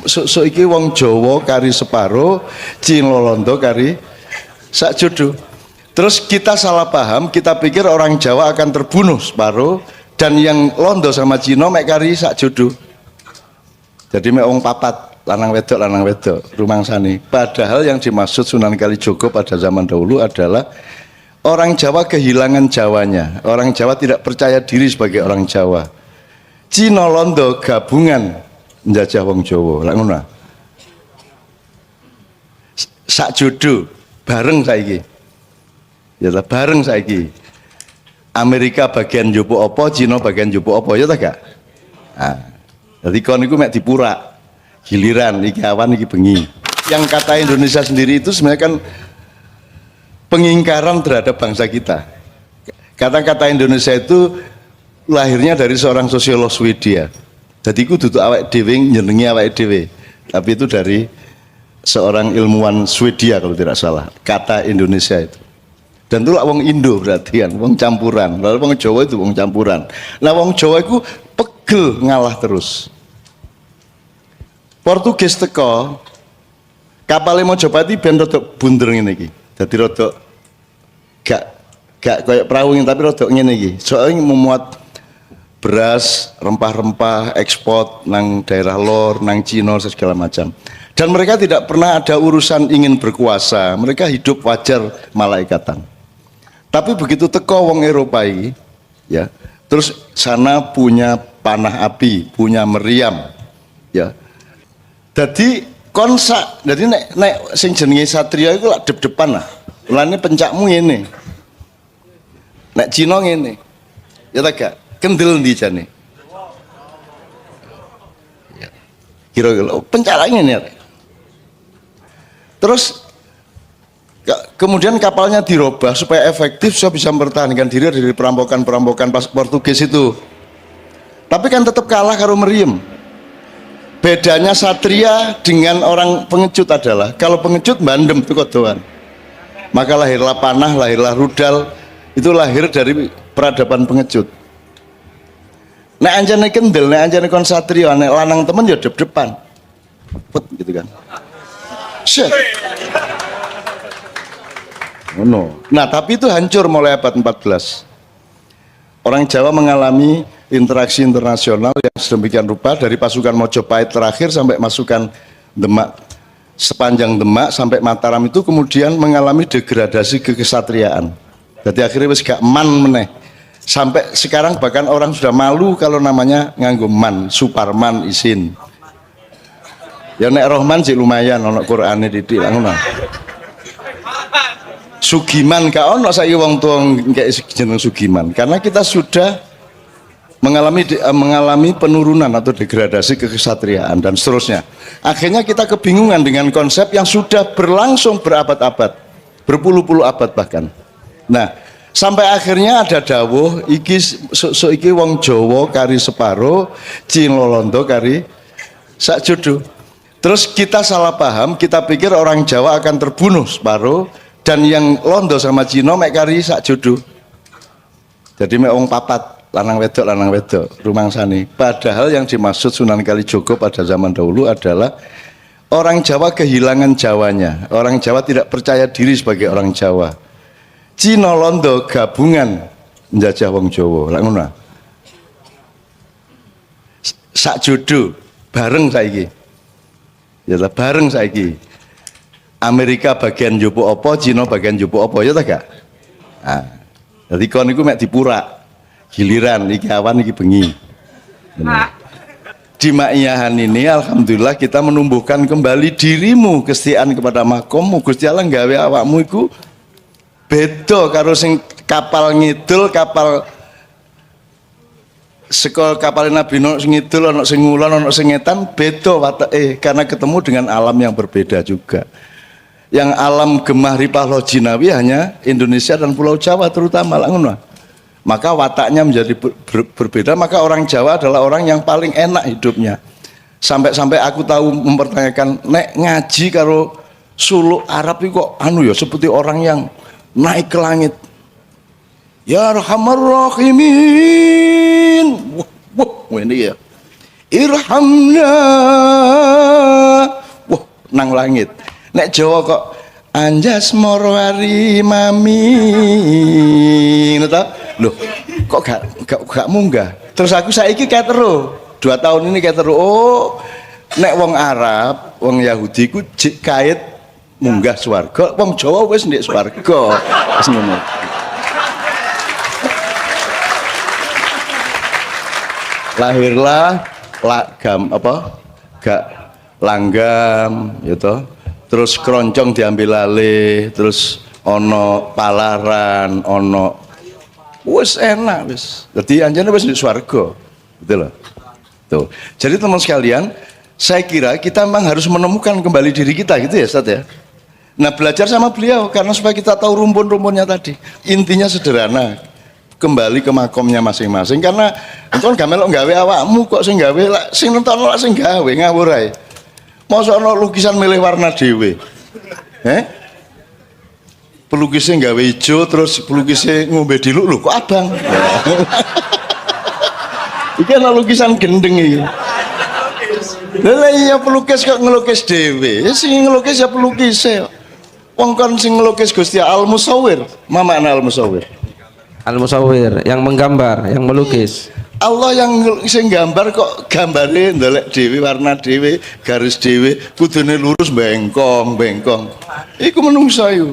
Sok iki wong Jawa kari separo, Cina Londo kari sak jodoh. Terus kita salah paham, kita pikir orang Jawa akan terbunuh separuh dan yang Londo sama Cina mek kari sak jodoh. Jadi mek wong papat, lanang wedok rumangsane. Padahal yang dimaksud Sunan Kalijogo pada zaman dahulu adalah orang Jawa kehilangan Jawanya. Orang Jawa tidak percaya diri sebagai orang Jawa. Cina Londo gabungan njajah wong Jawa. Lah ngono. Sak jodoh bareng saiki. Ya ta bareng saiki. Amerika bagian njupuk apa, Cina bagian njupuk apa ya ta gak? Nah, jadi kon iku mek dipurak. Giliran iki awan iki bengi. Yang kata Indonesia sendiri itu sebenarnya kan pengingkaran terhadap bangsa kita. Kata-kata Indonesia itu lahirnya dari seorang sosiolog Swedia. Jadi itu duduk awake dhewe nyenengi awake dhewe. Tapi itu dari seorang ilmuwan Swedia kalau tidak salah. Kata Indonesia itu. Dan itu lah wong Indo berarti kan, wong campuran. Lalu wong Jawa itu wong campuran. Nah wong Jawa itu pegel ngalah terus. Portugis teko kapalnya Mojopati ben rodok bunder ngene iki. Dadi rodok gak kayak perahu ini tapi rodok ngene iki. Soalnya memuat beras, rempah-rempah, ekspor nang daerah lor, nang Cina segala macam. Dan mereka tidak pernah ada urusan ingin berkuasa. Mereka hidup wajar malaikatan. Tapi begitu teko wong Eropa ini, ya, terus sana punya panah api, punya meriam, ya. Jadi konsak, jadi nek sing jenenge satria itu lak dep-depan lah. Mulane pencakmu ngene. Nek Cina ngene. Ya ta gak? Kendel ndi jane? Ya. Kira-kira pencak ngene. Terus kemudian kapalnya dirubah supaya efektif supaya bisa mempertahankan diri dari perampokan-perampokan pas Portugis itu. Tapi kan tetap kalah karo meriam. Bedanya satria dengan orang pengecut adalah kalau pengecut bandem itu kodoan. Maka lahirlah panah, lahirlah rudal, itu lahir dari peradaban pengecut. Nek anjane kendel, nek anjane kon satria, nek lanang temen ya dep-depan. Put gitu kan. Syek. Oh no. Nah, tapi itu hancur mulai abad 14. Orang Jawa mengalami interaksi internasional yang sedemikian rupa dari pasukan Mojopahit terakhir sampai pasukan Demak, sepanjang Demak sampai Mataram itu kemudian mengalami degradasi kekesatriaan. Jadi akhirnya wis gak man meneh. Sampai sekarang bahkan orang sudah malu kalau namanya nganggo man, Suparman isin. Ya nek Rohman sih lumayan ono Qur'ane didik lah ngono. Sugiman gak ono saiki wong tuwa kayak jeneng Sugiman karena kita sudah mengalami penurunan atau degradasi kekesatriaan dan seterusnya. Akhirnya kita kebingungan dengan konsep yang sudah berlangsung berabad-abad, berpuluh-puluh abad bahkan. Nah, sampai akhirnya ada dawuh iki iki wong Jawa kari separo, Cina Londo kari sak jodoh. Terus kita salah paham, kita pikir orang Jawa akan terbunuh separuh dan yang Londo sama Cina mek kari sak jodoh. Jadi mek wong papat, lanang wedok rumangsane. Padahal yang dimaksud Sunan Kalijogo pada zaman dahulu adalah orang Jawa kehilangan Jawanya. Orang Jawa tidak percaya diri sebagai orang Jawa. Cina Londo gabungan njajah wong Jawa. Lah ngono. Sak jodoh bareng saiki. Ya ta bareng saiki. Amerika bagian njupuk apa, Cina bagian njupuk apa ya ta gak? Nah, jadi kon iku mek dipurak. Giliran iki awan iki bengi. Di Ma'iyahan ini alhamdulillah kita menumbuhkan kembali dirimu, kesetiaan kepada makommu. Gusti Allah nggawe awakmu iku beda karo sing kapal ngidul, kapal sekol kapal Nabi Nuh sing ngidul ana sing ngulon ana sing ngetan beda watake karena ketemu dengan alam yang berbeda juga. Yang alam gemah ripah lojinawi hanya Indonesia dan Pulau Jawa terutama lah ngono. Maka wataknya menjadi berbeda, maka orang Jawa adalah orang yang paling enak hidupnya. Sampai-sampai aku tahu mempertanyakan, nek ngaji karo suluk Arab itu kok anu ya seperti orang yang naik ke langit. Ya Arhamar Rahimin. Wah ini ya. Irhamna nang langit. Nek Jawa kok anjas moro ari mami ngono ta. Loh, kok gak munggah. Terus aku saiki ketero. 2 tahun ini ketero. Oh, nek wong Arab, wong Yahudi ku jik kait munggah swarga, wong Jawa wis ndek swarga. Wis ngono. Lahirlah gak langgam gitu. Terus keroncong diambil alih, terus ono palaran, ono wis enak wis. Dadi anjene wis di swarga. Gitu loh. Tuh. Jadi teman sekalian, saya kira kita memang harus menemukan kembali diri kita gitu ya, Ustaz ya. Nah, belajar sama beliau karena supaya kita tahu rumpun-rumpunnya tadi. Intinya sederhana. Kembali ke makomnya masing-masing karena engkon gak melok gawe awakmu kok sing gawe lak sing nonton lak sing gawe ngawur ae. Masa ana lukisan milih warna dhewe. Pelukisnya gawe hijau terus pelukisnya ngombe diluk lho kok abang. Iki ana lukisan gendeng iki. Lah iya pelukis kok ngelukis dhewe. Sing ngelukis ya pelukis e. Wong kon sing ngelukis Gusti Al-Musawwir. Mama Al-Musawwir. Al-Musawwir yang menggambar, yang melukis. Allah yang sing gambar kok gambare ndelek dhewe warna dhewe garis dhewe kudune lurus bengkong iku menungsa iku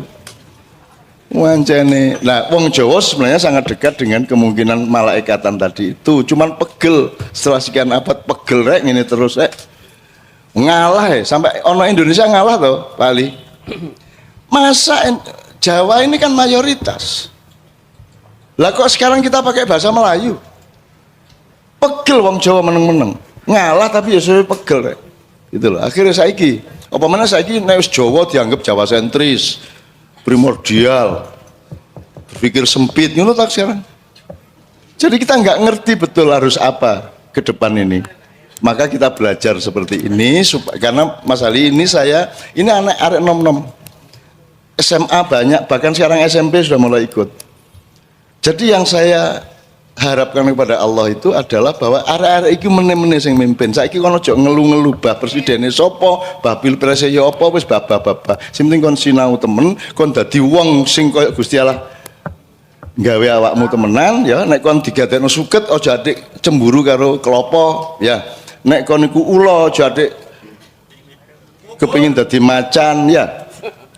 wancane. Nah wong Jawa sebenarnya sangat dekat dengan kemungkinan malaikatan tadi itu, cuman pegel setelah sekian abad pegel rek ngene terus ngalah sampai ono Indonesia ngalah toh Pak Ali. Masa Jawa ini kan mayoritas lah kok sekarang kita pakai bahasa Melayu. Pegel wong Jawa meneng-meneng ngalah tapi ya suwe pegel rek gitu loh. Akhirnya saiki apa mana saiki nek wis Jawa dianggap Jawa sentris primordial berpikir sempit ngono tak sekarang. Jadi kita nggak ngerti betul harus apa ke depan ini, maka kita belajar seperti ini karena Mas Ali ini ini anak arek nom-nom SMA banyak, bahkan sekarang SMP sudah mulai ikut. Jadi yang saya harapkan kepada Allah itu adalah bahwa arek-arek iki meneh-meneh sing mimpin. Saiki kono aja ngelu-ngelu bah presidene sapa, bah pilpres ya apa wis babah-babah. Sing penting kon sinau temen, kon dadi wong sing koyo Gusti Allah gawe awakmu temenan ya. Nek kon digadekno suket aja adik cemburu karo kelopo ya. Nek kon iku ula aja adik kepengin dadi macan ya.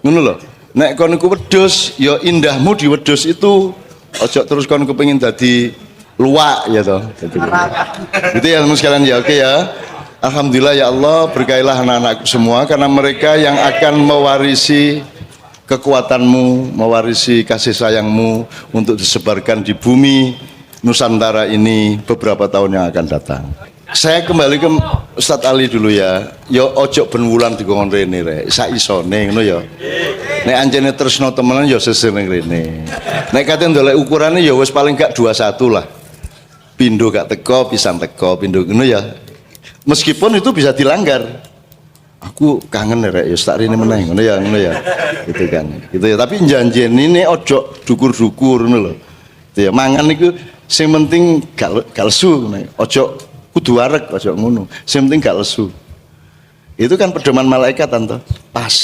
Ngono lho. Nek kon iku wedhus ya indahmu di wedhus itu aja terus kon kepengin dadi luwak ya toh. Gitu ya teman sekalian ya. Oke ya. Alhamdulillah ya Allah, berkailah anak-anakku semua karena mereka yang akan mewarisi kekuatanmu, mewarisi kasih sayangmu untuk disebarkan di bumi Nusantara ini beberapa tahun yang akan datang. Saya kembali ke Ustadz Ali dulu ya. Yo ojo ben wulan dikongkon rene rek. Sak isone ngono ya. Nek anjene tresno temenan ya sesene rene. Nek kate ndolek ukurane ya wis paling gak 21 lah. Pindo gak teko, pisan teko, pindo ngono ya. Meskipun itu bisa dilanggar. Aku kangen rek ya tak rene meneh ngono ya, gitu kan. Gitu ya, tapi janjene ini ojo dukur-dukur ngono lho. Gitu ya, mangan niku sing penting gak lesu ngono. Ojo kudu wareg, ojo ngono. Sing penting gak lesu. Itu kan pedoman malaikat tante. Pas.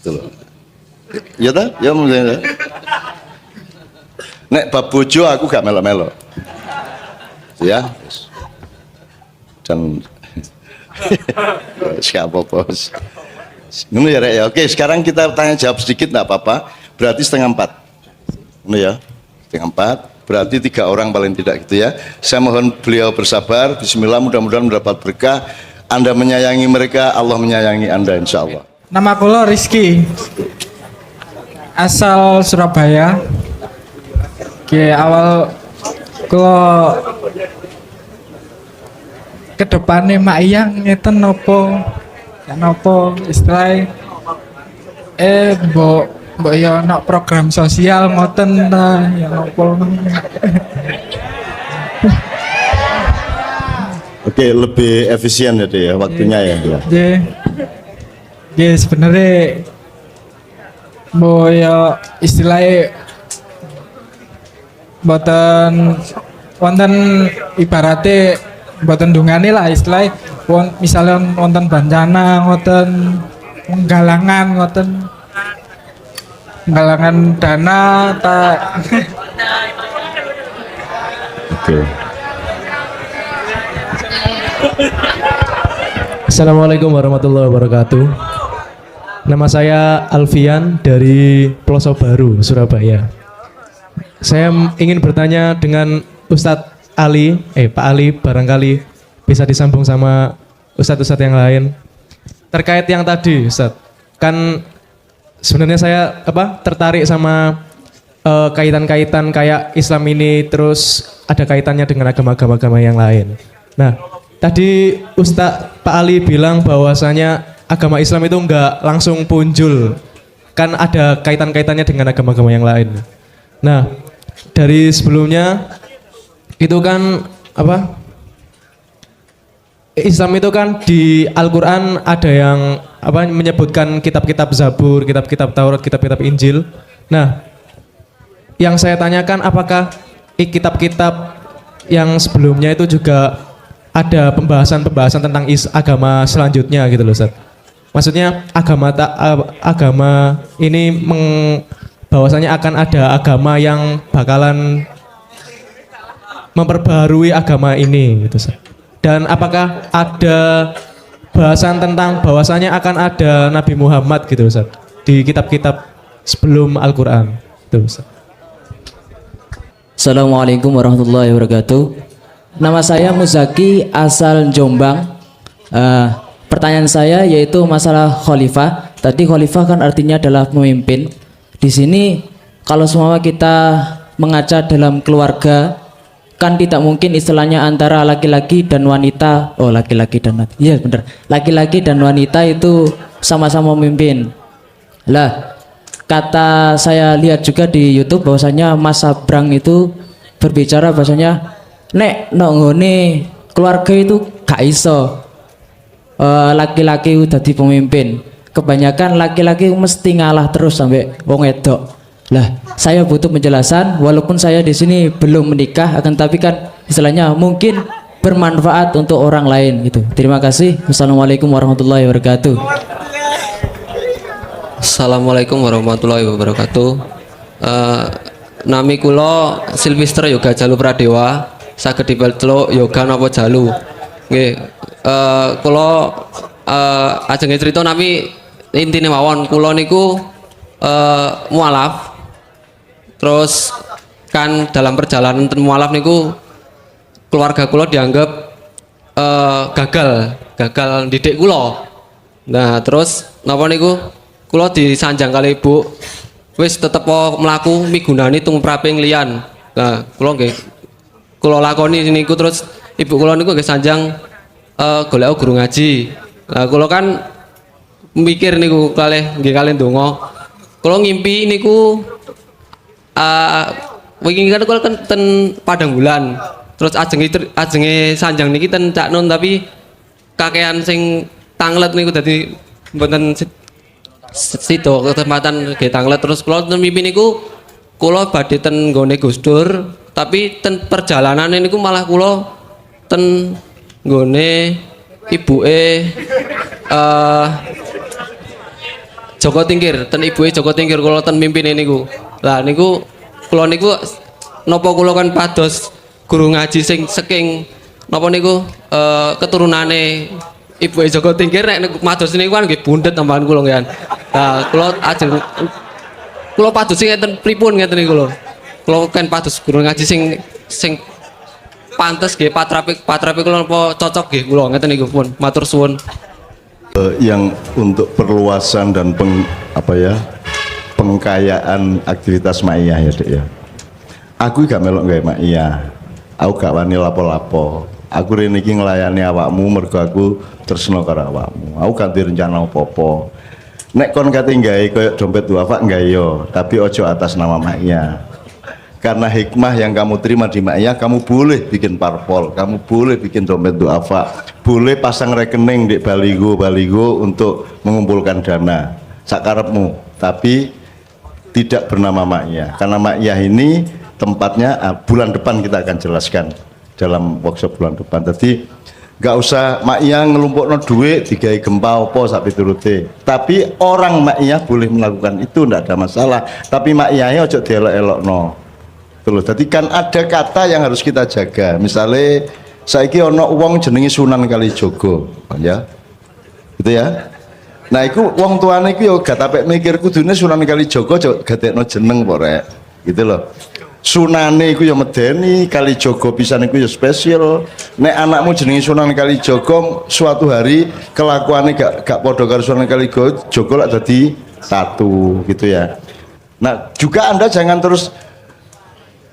Gitu loh. Ya ta? Ya mungkin. Nek bab bojo aku gak melo-melo. Ya. Dan siapa bos? Ngono ya rek ya. Oke, sekarang kita tanya jawab sedikit enggak apa-apa. Berarti 3:30. Ngono ya. 3:30. Berarti 3 orang paling tidak gitu ya. Saya mohon beliau bersabar. Bismillah, mudah-mudahan mendapat berkah. Anda menyayangi mereka, Allah menyayangi Anda insya Allah. Nama kula Rizky. Asal Surabaya. Oke, awal kula kedepannya mak iyang ngeten nopo istilahnya mbok ya nok program sosial ngoten ta ya nopo. Oke, lebih efisien ya waktunya ya. Ya sebenarnya mbok ya istilahnya mboten wonten ibaratnya mboten ndungane lah istilah misalnya wonten bencana ngoten nggalangan dana tak Oke. Assalamualaikum warahmatullahi wabarakatuh. Nama saya Alfian dari Peloso Baru, Surabaya. Saya ingin bertanya dengan Ustadz Ali, Pak Ali, barangkali bisa disambung sama Ustadz-Ustadz yang lain. Terkait yang tadi, Ustadz, kan sebenarnya saya tertarik sama kaitan-kaitan kayak Islam ini, terus ada kaitannya dengan agama-agama yang lain. Nah, tadi Ustadz Pak Ali bilang bahwasanya agama Islam itu enggak langsung punjul, kan ada kaitan-kaitannya dengan agama-agama yang lain. Nah, dari sebelumnya itu kan Islam itu kan di Al-Quran ada yang menyebutkan kitab-kitab Zabur, kitab-kitab Taurat, kitab-kitab Injil. Nah, yang saya tanyakan apakah kitab-kitab yang sebelumnya itu juga ada pembahasan-pembahasan tentang agama selanjutnya gitu loh, Ustaz. Maksudnya agama ini bahwasanya akan ada agama yang bakalan memperbaharui agama ini gitu, Ustaz. Dan apakah ada bahasan tentang bahwasanya akan ada Nabi Muhammad gitu, Ustaz, di kitab-kitab sebelum Al-Qur'an itu, Ustaz. Assalamualaikum warahmatullahi wabarakatuh. Nama saya Muzaki, asal Jombang. Pertanyaan saya yaitu masalah khalifah. Tadi khalifah kan artinya adalah pemimpin. Di sini kalau semua kita mengaca dalam keluarga, kan tidak mungkin istilahnya antara laki-laki dan wanita. Oh, laki-laki dan wanita. Iya benar. Laki-laki dan wanita itu sama-sama memimpin. Lah, kata saya lihat juga di YouTube bahwasanya Mas Sabrang itu berbicara bahwasanya nek nggone keluarga itu gak iso laki-laki udah di pemimpin. Kebanyakan laki-laki mesti ngalah terus sampai wong wedok. Lah, saya butuh penjelasan walaupun saya di sini belum menikah, akan tapi kan istilahnya mungkin bermanfaat untuk orang lain gitu. Terima kasih. Wassalamualaikum warahmatullahi wabarakatuh. Assalamualaikum warahmatullahi wabarakatuh. Nami kula Silvester Yoga Jalu Pradewa. Saged dipeluk yoga napa jalu. Nggih, kula ajeng crita nami intine mawon kula niku mualaf. Terus kan dalam perjalanan mualaf niku keluarga kula dianggap gagal didik kula. Nah, terus napa niku kula disanjang kali ibu wis tetep mlaku migunani tumraping liyan. Nah, kula lakoni niku terus ibu kula niku nggih sanjang golek guru ngaji. Nah, kula kan mikir niku kalih ndonga. Kula ngimpi niku wingi kan kula ten Padang Bulan. Terus ajenge sanjang niki ten Cak Nun, tapi kakean sing tanglet niku dadi mboten situ kesempatan nggih tanglet. Terus kula mimpi niku kula badhe ten nggone Gus Dur, tapi ten perjalanan niku malah kula ten nggone ibuke Joko Tingkir, ten ibuke Joko Tingkir kula ten mimpine niku. Lah niku kula niku napa kula kan pados guru ngaji sing saking napa niku keturunane ibuke Joko Tingkir nek mados niku kan nggih bundet tambahan kula nggih. Nah, kula ajeng kula pados sing ngeten pripun ngeten niku lho. Kula kan pados guru ngaji sing pantes nggih patrape kula napa cocok nggih kula ngeten niku pun matur suwun. Yang untuk perluasan dan pengkayaan aktivitas Ma'iyah ya, Dek ya. Aku gak melok gawe Ma'iyah. Aku gak wani lapo-lapo. Aku rene iki nglayani awakmu mergo aku tresno karo awakmu. Aku gak direncana apa-apa. Nek kon kate gawe koyo dompet duafa gawe yo, tapi ojo atas nama Ma'iyah. Karena hikmah yang kamu terima di Ma'iyah, kamu boleh bikin parpol, kamu boleh bikin dompet duafa, boleh pasang rekening di baligo untuk mengumpulkan dana sakarepmu, tapi tidak bernama Ma'iyah. Karena Ma'iyah ini tempatnya bulan depan kita akan jelaskan dalam workshop bulan depan. Jadi nggak usah mak iya ngelumpukno duit digawe gempa opo sak piturute. Tapi orang mak iya boleh melakukan itu, ndak ada masalah. Tapi mak iya ojo dielok-elokno. Terus, jadi kan ada kata yang harus kita jaga. Misalnya saiki ono wong jenenge Sunan Kalijaga, ya. Gitu ya. Nah, iku wong tuane iku yo gak tapek mikir kudune Sunan Kalijaga aja gadekno jeneng kok rek. Gitu loh. Sunane iku yo medeni, Kalijaga pisan iku yo spesial. Nek anakmu jenenge Sunan Kalijaga suatu hari kelakuane gak padha karo Sunan Kalijaga lak dadi satu gitu ya. Nah, juga Anda jangan terus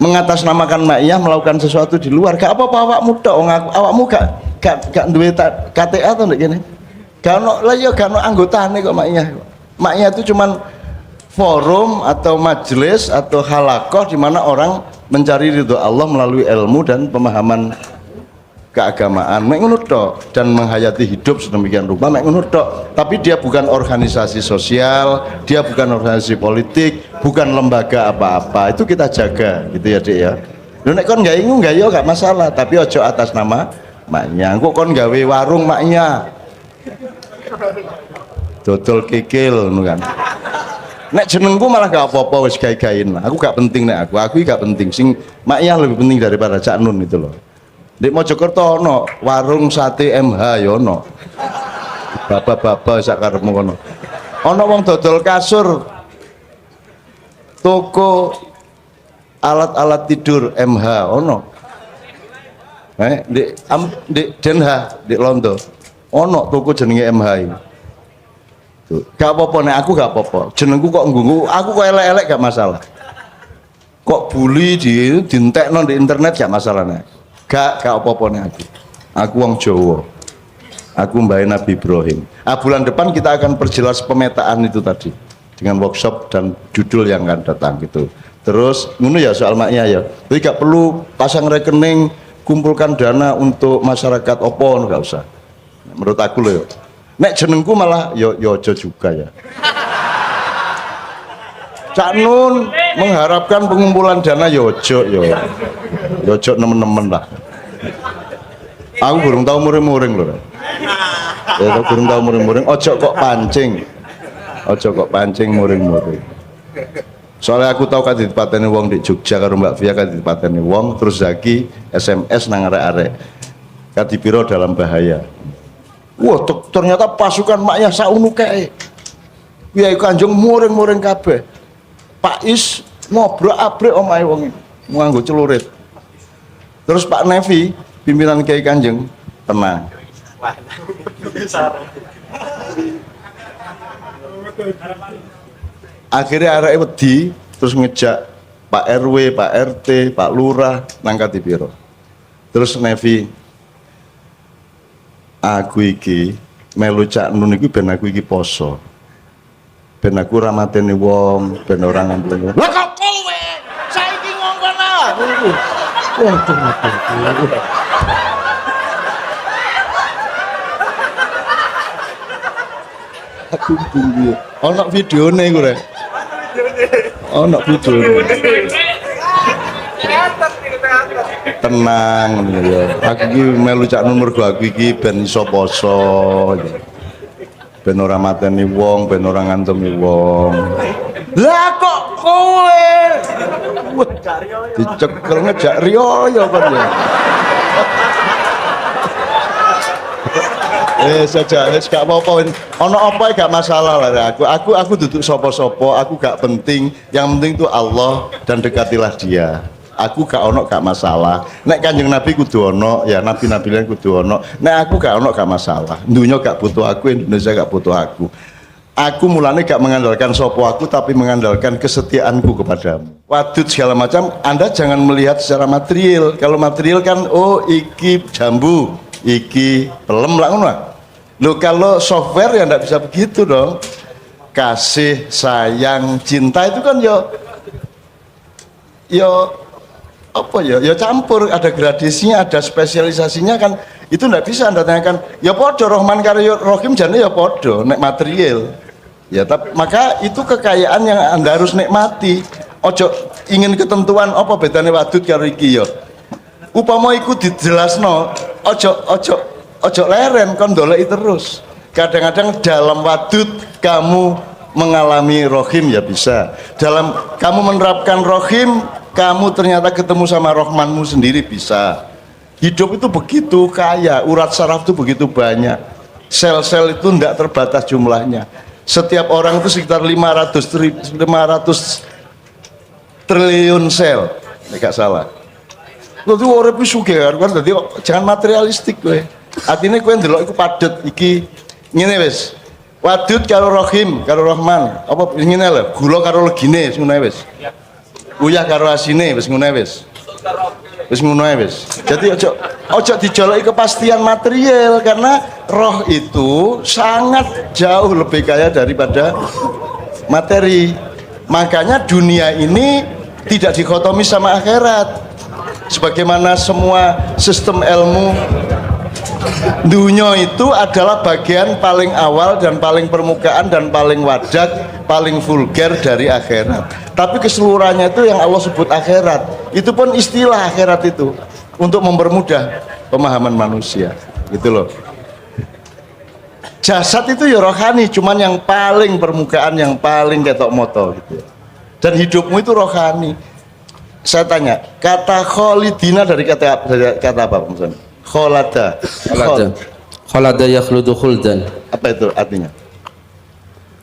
mengatasnamakan Maiyah melakukan sesuatu di luar. Gak apa-apa awakmu tok, awakmu gak duwe KTA to ndek kene. Gak ono lah ya gak ono anggotane kok Maiyah. Maiyah itu cuman forum atau majelis atau halakoh di mana orang mencari ridho Allah melalui ilmu dan pemahaman keagamaan. Mek ngono tok, dan menghayati hidup sedemikian rupa mek ngono tok. Tapi dia bukan organisasi sosial, dia bukan organisasi politik, bukan lembaga apa-apa. Itu kita jaga gitu ya, Dik ya. Lho nek kon gak ingu gak yo gak masalah, tapi ojo atas nama maknya. Engko kon gawe warung maknya. Dodol kikil ngono kan. Nek jenengku malah gak apa-apa wis gawe-gawein. Aku gak penting nek aku gak penting. Sing maknya lebih penting daripada Cak Nun itu loh. Di Mojokerto ono warung sate MH ya ono. Bapak-bapak sak karepmu kono. Ono wong dodol kasur. Toko alat-alat tidur MH ono. Di Den Haag di Londo. Ono toko jenenge MH iki. Tuh, gak apa-apa nek aku gak apa-apa. Jenengku kok nggugu, aku kok elek-elek gak masalah. Kok bully dientekno di internet gak masalah nek. Gak apa-apa nih aku. Aku wong Jawa. Aku mbah Nabi Ibrahim. Bulan depan kita akan perjelas pemetaan itu tadi dengan workshop dan judul yang akan datang gitu. Terus ngono ya soal maknya ya. Jadi gak perlu pasang rekening, kumpulkan dana untuk masyarakat opo, gak usah. Menurut aku loh. Yo. Nek jenengku malah yo aja juga ya. Cak Nun mengharapkan pengumpulan dana yo ojo nemen-nemen lah. Aku burung tahu muring-muring loh. Ya burung tahu muring-muring. Ojo kok pancing muring-muring. Soalnya aku tahu kan dipateni wong di Jogja karo Mbak Via kan dipateni wong terus Zaki SMS nang arek-arek. Kadipiro dalam bahaya. Wah, ternyata pasukan maknya saunu kae. Kiai Kanjeng muring-muring kabeh. Pak Is ngobrak-abrik omahe wong nganggo celurit. Terus Pak Nevi, pimpinan Kiai Kanjeng, tenang. Akhirnya arek wedi terus ngejak Pak RW, Pak RT, Pak Lurah nangkat piro. Terus Nevi, aku iki melu Cak Nun iki ben aku iki poso. Ben aku ra mateni wong, ben ora ngenteni. Lah kok kowe saiki ngongkon aku iku. Aku tunggu. Ono videone iku rek. Ono videone. Tenang ya. Aku iki melu Cak Nun mergo aku iki ben iso poso. Ben ora mateni wong, ben ora ngantemi wong. Lah kok kowe dicekel ngejak riyo kan ya. Saja, gak apa-apa. Ono apa gak masalah lah aku duduk sopo-sopo, aku gak penting. Yang penting itu Allah dan dekatilah Dia. Aku gak ono gak masalah. Nek Kanjeng Nabi kudu ono, ya nabi-nabi lain kudu ono. Nek aku gak ono gak masalah. Dunia gak butuh aku, Indonesia gak butuh aku. Aku mulanya gak mengandalkan sopo aku, tapi mengandalkan kesetiaanku kepadamu. Wadud segala macam, Anda jangan melihat secara material. Kalau material kan, oh iki jambu, iki pelem lah ngono. Loh kalau software ya nggak bisa begitu dong. Kasih, sayang, cinta itu kan yo apa ya campur, ada gradasinya, ada spesialisasinya kan. Itu nggak bisa Anda tanyakan ya podo Rohman karo Rohim jane ya podo nek material. Ya tapi maka itu kekayaan yang Anda harus nikmati. Ojo ingin ketentuan apa bedanya wadud karo iki ya. upama iku dijelasno ojo leren kon ndoleki terus. Kadang-kadang dalam wadud kamu mengalami rohim ya bisa, dalam kamu menerapkan rohim kamu ternyata ketemu sama rohmanmu sendiri bisa. Hidup itu begitu kaya, urat saraf itu begitu banyak, sel-sel itu tidak terbatas jumlahnya. Setiap orang itu sekitar 500 triliun sel, enggak salah. Lalu orang itu sugih kan, jadi jangan materialistik gue. Artinya gue ndelok iku padet iki ngene wis. Wadud karo rohim, karo rohman. Apa ngene lho, gula karo legine wis ngono wis. Uyah karo asine wis ngono wis. Wis ngono wis. Jadi ojo dijoloki kepastian material karena roh itu sangat jauh lebih kaya daripada materi. Makanya dunia ini tidak dikotomi sama akhirat. Sebagaimana semua sistem ilmu dunia itu adalah bagian paling awal dan paling permukaan dan paling wadak, paling vulgar dari akhirat. Tapi keseluruhannya itu yang Allah sebut akhirat. Itu pun istilah akhirat itu untuk mempermudah pemahaman manusia. Gitu loh. Jasad itu ya rohani, cuman yang paling permukaan, yang paling ketok moto gitu. Dan hidupmu itu rohani. Saya tanya, kata kholidina dari kata apa maksudnya? Kholada yakhludu khuldan. Apa itu artinya?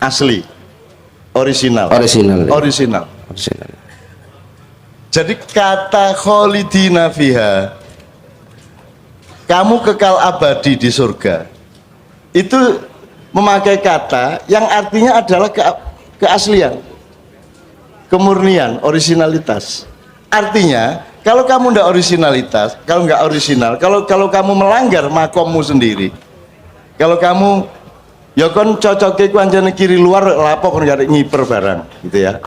Asli, original. Original. Jadi kata kholidina fiha, kamu kekal abadi di surga, itu memakai kata yang artinya adalah keaslian, kemurnian, originalitas. Artinya kalau kamu ndak originalitas, kalau nggak original, kalau kamu melanggar makommu sendiri, kalau kamu ya kon cocoke kancane kiri luar lapo kon gak ngiper barang gitu ya.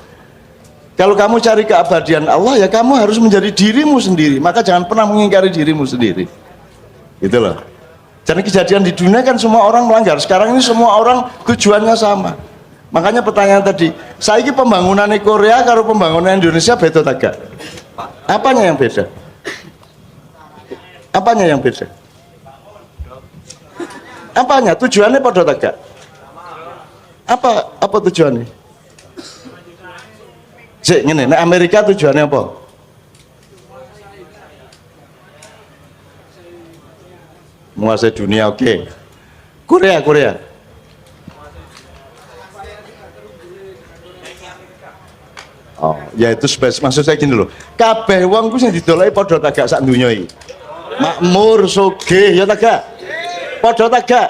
Kalau kamu cari keabadian Allah ya kamu harus menjadi dirimu sendiri, maka jangan pernah mengingkari dirimu sendiri. Gitu loh. Jadi kejadian di dunia kan semua orang melanggar. Sekarang ini semua orang tujuannya sama. Makanya pertanyaan tadi, saiki pembangunan Korea karo pembangunan Indonesia beda tak gak? Apanya yang beda? Apanya yang beda? Apanya? Tujuannya pada tak gak? Apa tujuannya? Cek ngene, nah Amerika tujuannya apa? Menguasai dunia, oke. Korea. Oh, ya itu maksud saya gini loh. Kabeh wong ku sing didoleki padha tak gak sak donya iki. Makmur, sugih, ya tak gak? Padha tak gak?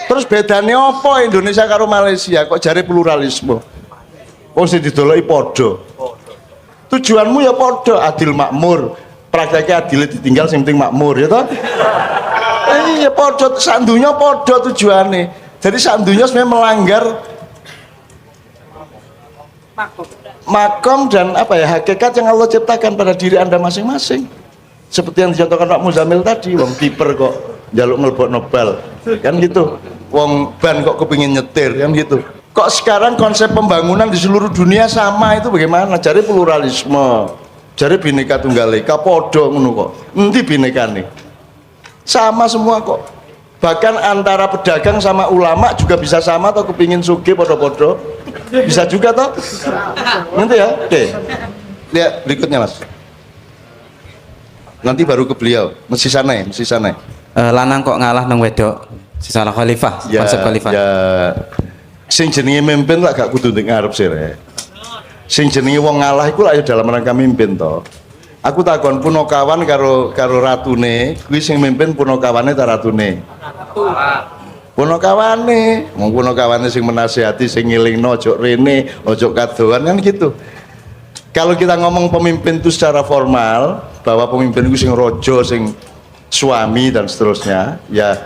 Terus bedane apa Indonesia karo Malaysia kok jare pluralisme? Wong sing didoleki padha. Tujuanmu ya padha, adil makmur. Prakteknya adil ditinggal sing penting makmur, ya toh? Iya padha, sak donya padha tujuane. Jadi sak donya sebenarnya melanggar makom dan apa ya hakikat yang Allah ciptakan pada diri Anda masing-masing. Seperti yang dicontohkan Pak Muzamil tadi, wong kiper kok njaluk ngelbokno bal, kan gitu. Wong ban kok kepingin nyetir, kan gitu. Kok sekarang konsep pembangunan di seluruh dunia sama itu bagaimana? Cari pluralisme, cari Bhinneka Tunggal Ika, podo ngono kok. Endi binekane? Sama semua kok. Bahkan antara pedagang sama ulama juga bisa sama atau kepingin sugih podo-podo. Bisa juga toh? Nanti ya, oke. Lihat berikutnya mas. Nanti baru ke beliau. Mesti sana ya. Lanang kok ngalah nang wedok. Salah khalifah, ya, konsep khalifah. Ya, sing jenenge mimpin lah gak kudu ning ngarep sih rek. Sing jenenge wong ngalah iku lah ya dalam rangka mimpin toh. Aku takon Punokawan karo ratune, kuwi sing mimpin Punokawane ta ratune? Punokawane, wong Punokawane sing menasihati, sing ngilingno ojo rene, ojo kadoan kan gitu. Kalau kita ngomong pemimpin itu secara formal, bahwa pemimpin itu sing rojo, sing suami dan seterusnya, ya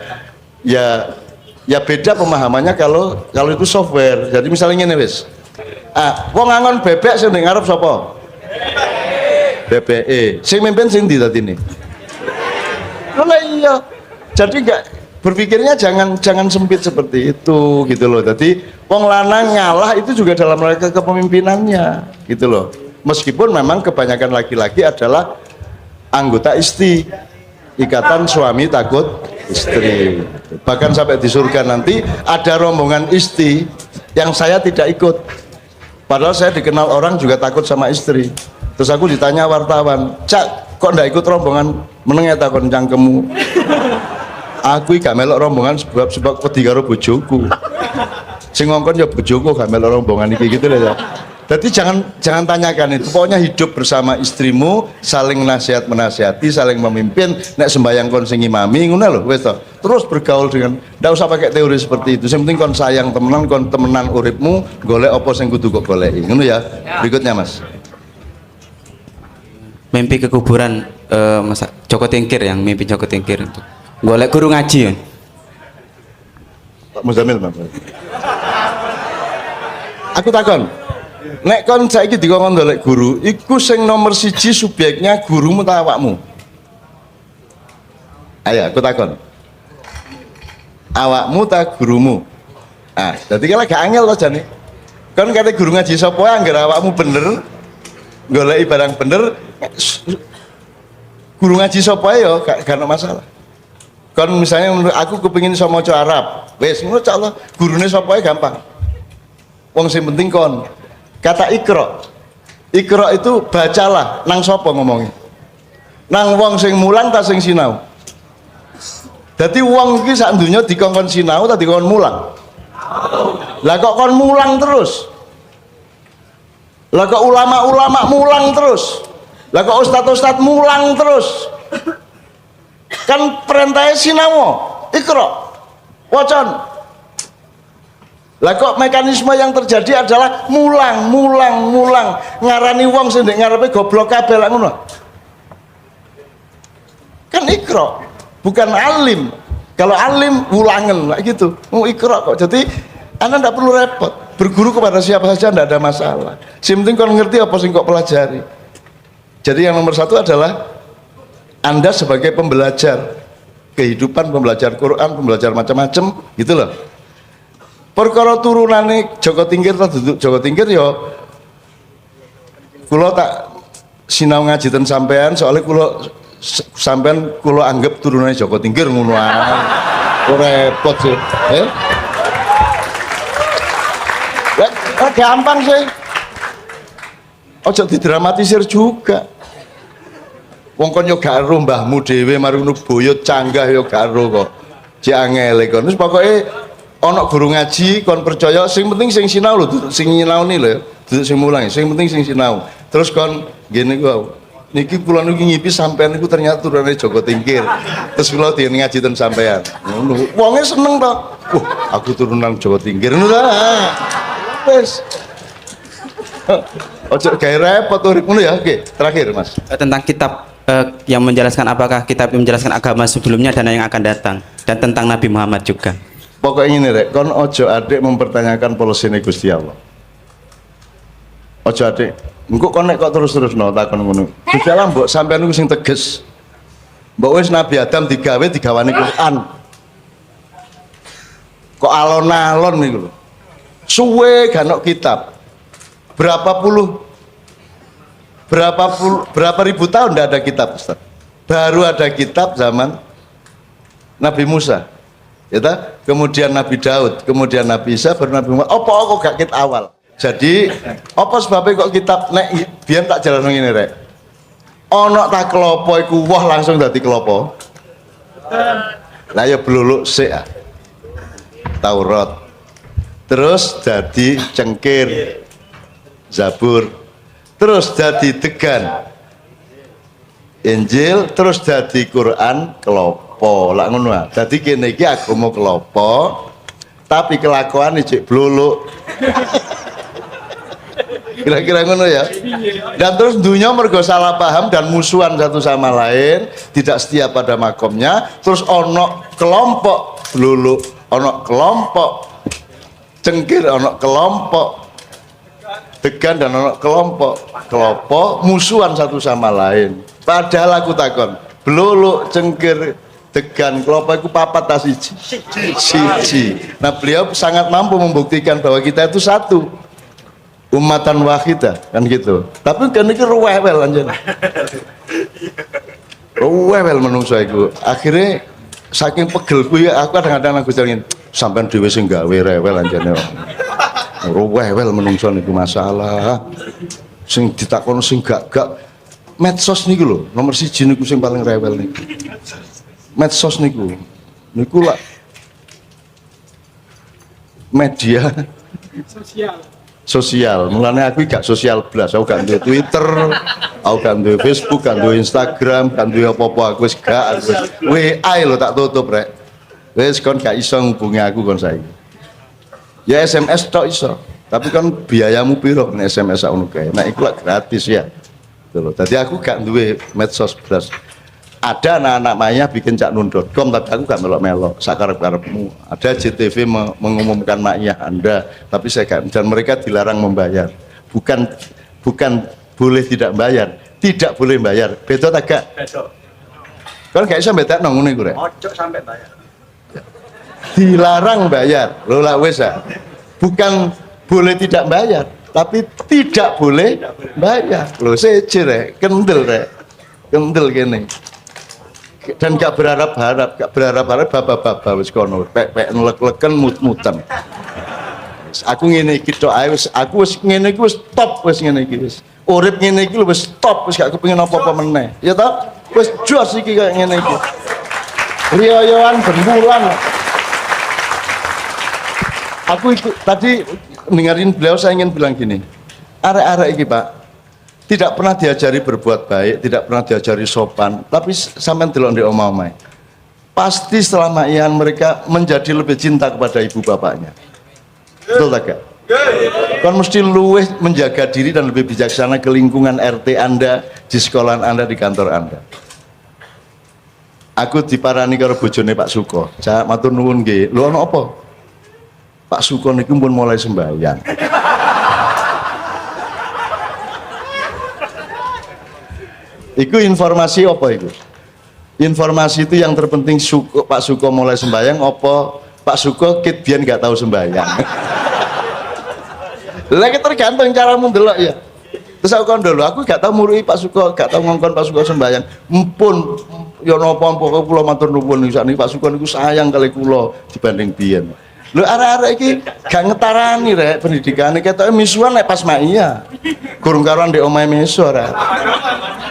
beda pemahamannya kalau itu software. Jadi misalnya ngene wis. Wong ngangon bebek sing ning ngarep sapa? BPE. Sing mimpin sing ndi tadi ini? Lah iya. Jadi enggak berpikirnya jangan sempit seperti itu gitu loh. Jadi wong lanang ngalah itu juga dalam rangka kepemimpinannya gitu loh. Meskipun memang kebanyakan laki-laki adalah anggota isti, ikatan suami takut istri. Bahkan sampai di surga nanti ada rombongan isti yang saya tidak ikut, padahal saya dikenal orang juga takut sama istri. Terus aku ditanya wartawan, Cak, kok ndak ikut rombongan menengah takon cangkemmu? Aku gak melok rombongan sebab wedi karo bojoku. Sing ngongkon ya bojoku gak melok rombongan iki gitu loh ya. Jadi jangan tanyakan itu. Pokoknya hidup bersama istrimu, saling nasihat menasihati, saling memimpin. Nek sembayang kon sing imami ngono lho wis to. Terus bergaul dengan, ndak usah pakai teori seperti itu. Yang penting kon sayang temenan, kon temenan uripmu, golek apa sing kudu kok goleki. Ngono ya. Berikutnya Mas. Mimpi ke kuburan Mas Joko Tingkir, yang mimpi Joko Tingkir itu golek guru ngaji ya. Pak Muzamil Mas. Aku takon, nek kon saiki dikongkon golek guru, iku sing nomor siji subjeknya gurumu ta awakmu? Ayo aku takon, awakmu ta gurumu? Ah, jadi kalau gak angel loh jane. Kon kate guru ngaji sapa anggere awakmu bener, goleki barang bener, guru ngaji sapa ya gak ada masalah. Kon misalnya menurut aku kepengin iso maca Arab, wis ngono cak Allah, gurune sapa gampang. Wong sing penting kon kata ikra. Ikra itu bacalah, nang sapa ngomongnya? Nang wong sing mulang ta sing sinau? Dadi wong iki sak donya dikongkon sinau ta dikongkon mulang? Lah kok kon mulang terus? Lah kok ulama-ulama mulang terus? Lah kok ustad-ustad mulang terus? Kan perintahnya sinau, ikra, wacan. Lah kok mekanisme yang terjadi adalah mulang, ngarani wong sing ndek ngarepe goblok kabeh lak ngono. Kan ikra, bukan alim. Kalau alim ulangen lah gitu. Mau ikra kok. Jadi Anda tidak perlu repot. Berguru kepada siapa saja tidak ada masalah. Yang penting kau ngerti apa sing kok pelajari. Jadi yang nomor satu adalah Anda sebagai pembelajar kehidupan, pembelajar Quran, pembelajar macam-macam, gitu loh. Perkara turunane Joko Tingkir ta duduk Joko Tingkir ya kula tak sinau ngaji ten sampean soalnya kula sampean kula anggap turunane Joko Tingkir ngono ae. Repot sih. Gampang sih. Ojo didramatisir juga. Wong kon yo gak ero mbahmu dhewe mari ngono boyot canggah yo gak ero kok. Cek angel kon. Wis pokoke ana guru ngaji kon percaya sing penting sing sinau lho, duduk sing nyinaoni lho ya. Duduk sing mulang, sing penting sing sinau. Terus kon ngene ku niki kula niki ngipi sampean niku ternyata turunane Joko Tingkir. Terus kula diyen ngaji ten sampean. Ngono. Wonge seneng to. Aku turunan Joko Tingkir ngono ta. Wis. Ojo gawe repot urip ngono ya. Oke, terakhir Mas. Tentang kitab yang menjelaskan apakah kitab yang menjelaskan agama sebelumnya dan yang akan datang, dan tentang Nabi Muhammad juga. Pokoknya ini rek, kon ojo adik mempertanyakan polisine Gusti Allah. Ojo adik, engko kon nek kok terus-terus no takon ngono. Gusti Allah mbok sampean niku sing tegas. Mbok wis Nabi Adam digawani Quran. Kok alon-alon niku lho. Suwe gak ono kitab. Berapa ribu tahun tidak ada kitab Ustaz. Baru ada kitab zaman Nabi Musa ya ta? Kemudian Nabi Daud, kemudian Nabi Isa, baru Nabi Muhammad. Apa kok gak kitab awal? Jadi apa sebabnya kok kitab nek biyen tak jalan ngene rek. Ana ta klopo iku wah langsung dadi klopo. Lah ya bluluk sik Taurat. Terus dadi cengkir Zabur, terus dadi degan Injil, terus dadi Quran kelopo lak ngono ah. Dadi kene iki agama kelopo tapi kelakuan cek bluluk. Kira-kira ngono ya. Dan terus dunia mergo salah paham dan musuhan satu sama lain, tidak setia pada makomnya. Terus ono kelompok bluluk, ono kelompok cengkir, ono kelompok degan, dan ono kelompok musuhan satu sama lain. Padahal aku takon bluluk cengkir degan kelompok itu papat tas siji. Nah beliau sangat mampu membuktikan bahwa kita itu satu umatan wahidah kan gitu. Tapi kan ini rewel anjir. Rewel menungso iku. Akhirnya saking pegelku ya aku kadang-kadang aku jalin sampean dhewe sing gawe rewel anjane. Rewel menungso niku masalah. Sing ditakon sing gak medsos niku lho, nomor 1 niku sing paling rewel niku. Medsos niku. Niku lah media sosial. Mulane aku gak sosial blas, aku gak duwe Twitter, aku gak duwe Facebook, gak duwe Instagram, gak duwe apa-apa, aku wis gak. WA lho tak tutup rek. Wis kon gak iso ngubungi aku kon saiki. Ya SMS tok iso. Tapi kan biayamu piro nek SMS ngono kae. Nah iku lah gratis ya. Gitu loh. Jadi aku gak duwe medsos blas. Ada anak-anak maya bikin caknun.com tapi aku gak melok-melok sakarep-karepmu. Ada JTV mengumumkan maknya Anda tapi saya gak, dan mereka dilarang membayar. Bukan boleh tidak bayar, tidak boleh bayar. Beda tak gak? Beda. Kan gak bisa bedakno ngono iku rek. Ojo sampai bayar. Dilarang bayar. Lho lah wis ah. Bukan boleh tidak bayar, tapi tidak boleh bayar. Lho seje rek, kendel rek. Kendel kene. Dan gak berharap-harap baba-baba wis kono pek nelek-leken mut-mutan. Aku ngene iki tok ae wis, aku wis ngene iki wis top wis ngene iki wis. Urip ngene iki lho wis top wis gak kepengin apa-apa meneh. Ya toh? Wis jos iki kaya ngene iki. Riyoyoan benbulan. Aku ikut tadi dengerin beliau, saya ingin bilang gini. Arek-arek iki, Pak, tidak pernah diajari berbuat baik, tidak pernah diajari sopan, tapi sampai delok ndek omah-omah. Pasti setelah makian mereka menjadi lebih cinta kepada ibu bapaknya. Betul tak gak? Kan mesti luweh menjaga diri dan lebih bijaksana ke lingkungan RT Anda, di sekolah Anda, di kantor Anda. Aku diparani karo bojone Pak Suko. Cak matur nuwun nggih. Lho ana apa? Pak Suko niku pun mulai sembahyang. Iku informasi apa itu? Informasi itu yang terpenting Pak Suko mulai sembahyang apa Pak Suko kit biyen gak tahu sembahyang. Lagi tergantung cara mendelok ya. Terus aku kon dulu, aku gak tahu murui Pak Suko, gak tahu ngongkon Pak Suko sembahyang. Mumpun ya napa-napa kula matur nuwun sakniki Pak Suko niku sayang kali kula dibanding biyen. Lho arek-arek iki gak ngetarani rek pendidikane ketoke misuan nek pas maia. Gurung karuan ndek omahe miso ora.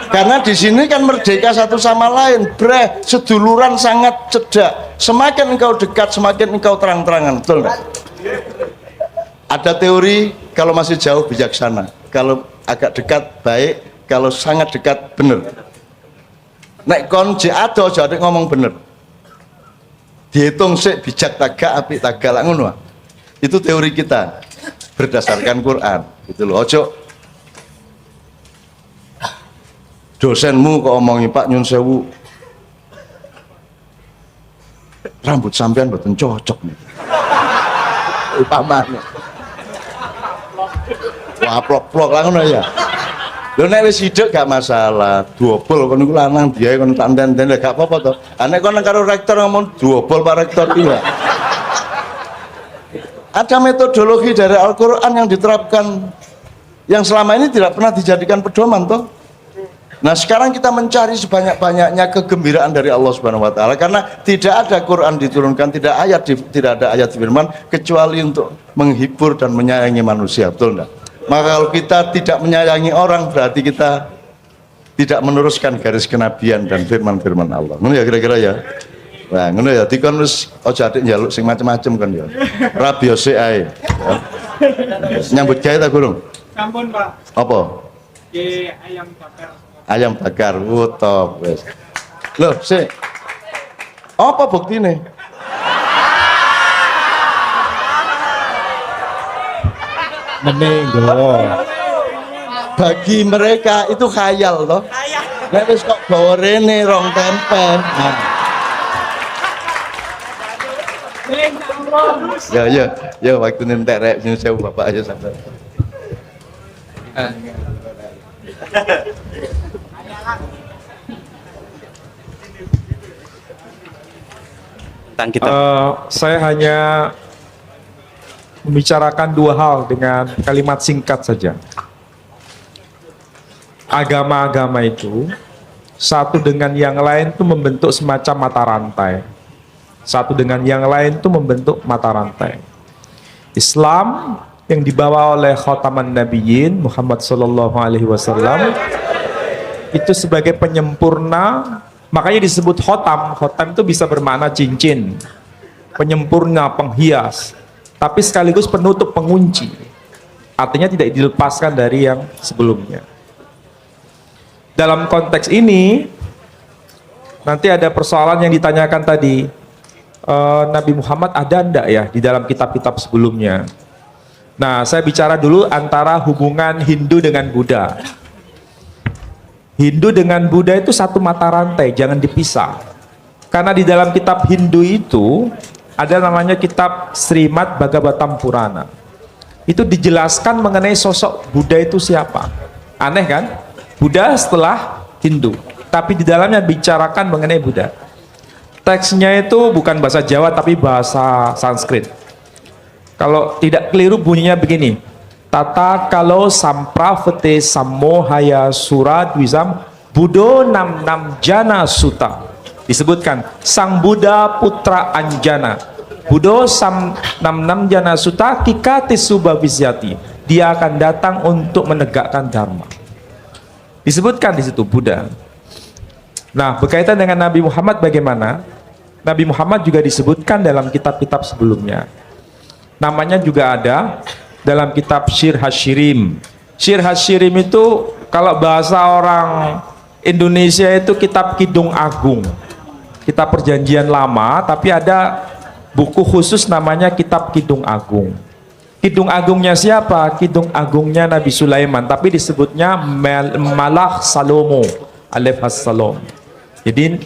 Karena di sini kan merdeka satu sama lain, bre, seduluran sangat cedak. Semakin engkau dekat, semakin engkau terang-terangan, betul enggak? Ada teori kalau masih jauh bijaksana, kalau agak dekat baik, kalau sangat dekat bener. Nek kon ado jadi ngomong bener. Dihitung sik bijak tagak apik tagak lak ngono. Itu teori kita berdasarkan Quran. Gitu loh. Ojo dosenmu kok omongi Pak nyun sewu rambut sampean mboten cocok nih. Upamane. Wah plok-plok lah ngono ya. Lho nek wis hidup gak masalah, duobol kon niku lanang biae kon tak nden-nden gak apa-apa to. Nek kon karo rektor ngomong duobol Pak Rektor iki ya. Ada metodologi dari Al-Qur'an yang diterapkan yang selama ini tidak pernah dijadikan pedoman toh. Nah sekarang kita mencari sebanyak-banyaknya kegembiraan dari Allah Subhanahu wa taala karena tidak ada Quran diturunkan, tidak ada ayat firman kecuali untuk menghibur dan menyayangi manusia, betul enggak? Maka kalau kita tidak menyayangi orang berarti kita tidak meneruskan garis kenabian dan firman-firman Allah. Ngono ya kira-kira ya. Nah, ngono ya dikon wis aja adik njaluk sing macam-macam kan ya. Rabi sik ae. Nyambut gawe ta Gurung? Sampun, Pak. Apa? Ayam bakar. Ayam bakar, top wes. Loh, sik. Apa buktine? Menenggo. Bagi mereka itu khayal loh. Nek wis kok gawa rene rong tempe. Nah. Ya waktu nentek rek nyun sewu bapak aja sampai. Tentang kita. Saya hanya membicarakan dua hal dengan kalimat singkat saja. Agama-agama itu satu dengan yang lain itu membentuk semacam mata rantai. Satu dengan yang lain itu membentuk mata rantai. Islam yang dibawa oleh khataman nabiyyin Muhammad sallallahu alaihi wasallam itu sebagai penyempurna, makanya disebut khotam. Khotam itu bisa bermakna cincin, penyempurna, penghias, tapi sekaligus penutup, pengunci. Artinya tidak dilepaskan dari yang sebelumnya. Dalam konteks ini nanti ada persoalan yang ditanyakan tadi, Nabi Muhammad ada enggak ya di dalam kitab-kitab sebelumnya. Nah, saya bicara dulu antara hubungan Hindu dengan Buddha. Hindu dengan Buddha itu satu mata rantai, jangan dipisah. Karena di dalam kitab Hindu itu ada namanya kitab Srimad Bhagavatam Purana. Itu dijelaskan mengenai sosok Buddha itu siapa. Aneh kan? Buddha setelah Hindu, tapi di dalamnya bicarakan mengenai Buddha. Teksnya itu bukan bahasa Jawa tapi bahasa Sanskrit. Kalau tidak keliru bunyinya begini. Tata kalau sampravete samohaya suradwisam Buddho nam nam jana suta. Disebutkan Sang Buddha putra Anjana. Buddho sam nam nam jana suta kikati subavisyati. Dia akan datang untuk menegakkan dharma. Disebutkan di situ Buddha. Nah, berkaitan dengan Nabi Muhammad bagaimana? Nabi Muhammad juga disebutkan dalam kitab-kitab sebelumnya. Namanya juga ada dalam kitab Syir Hasyirim. Syir Hasyirim itu kalau bahasa orang Indonesia itu kitab Kidung Agung, kitab perjanjian lama, tapi ada buku khusus namanya kitab Kidung Agung. Kidung Agungnya siapa? Kidung Agungnya Nabi Sulaiman, tapi disebutnya Malach Salomo alaihissalam. Jadi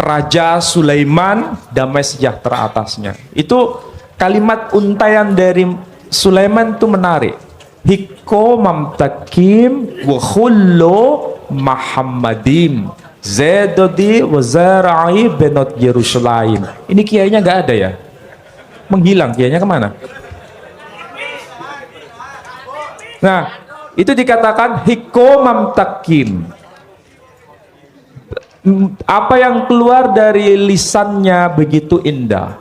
Raja Sulaiman, damai sejahtera atasnya. Itu kalimat untaian dari Sulaiman itu menarik. Hiko mamtakim wa khullo Muhammadim Zedodi wa zara'i benot Yerusalem. Ini kiainya nggak ada ya? Menghilang kiainya kemana? Nah, itu dikatakan hiko mamtakim. Apa yang keluar dari lisannya begitu indah.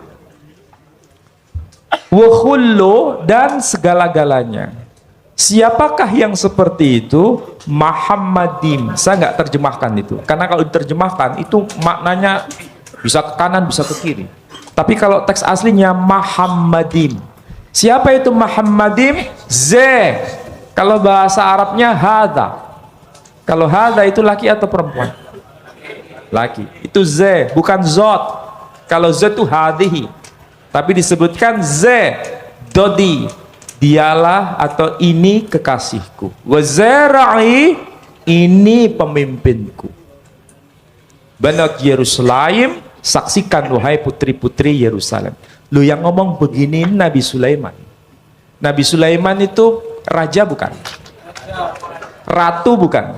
Wakhullo dan segala-galanya. Siapakah yang seperti itu? Muhammadim. Saya nggak terjemahkan itu, karena kalau diterjemahkan itu maknanya bisa ke kanan bisa ke kiri. Tapi kalau teks aslinya Muhammadim. Siapa itu Muhammadim? Z. Kalau bahasa Arabnya hada. Kalau hada itu laki atau perempuan? Laki. Itu Z, bukan zot. Kalau Z itu hadihi. Tapi disebutkan Z, dodi, dialah atau ini kekasihku. Wazara'i, ini pemimpinku. Banat Yerusalem, saksikan wahai putri-putri Yerusalem. Lu yang ngomong begini Nabi Sulaiman. Nabi Sulaiman itu raja bukan? Ratu bukan?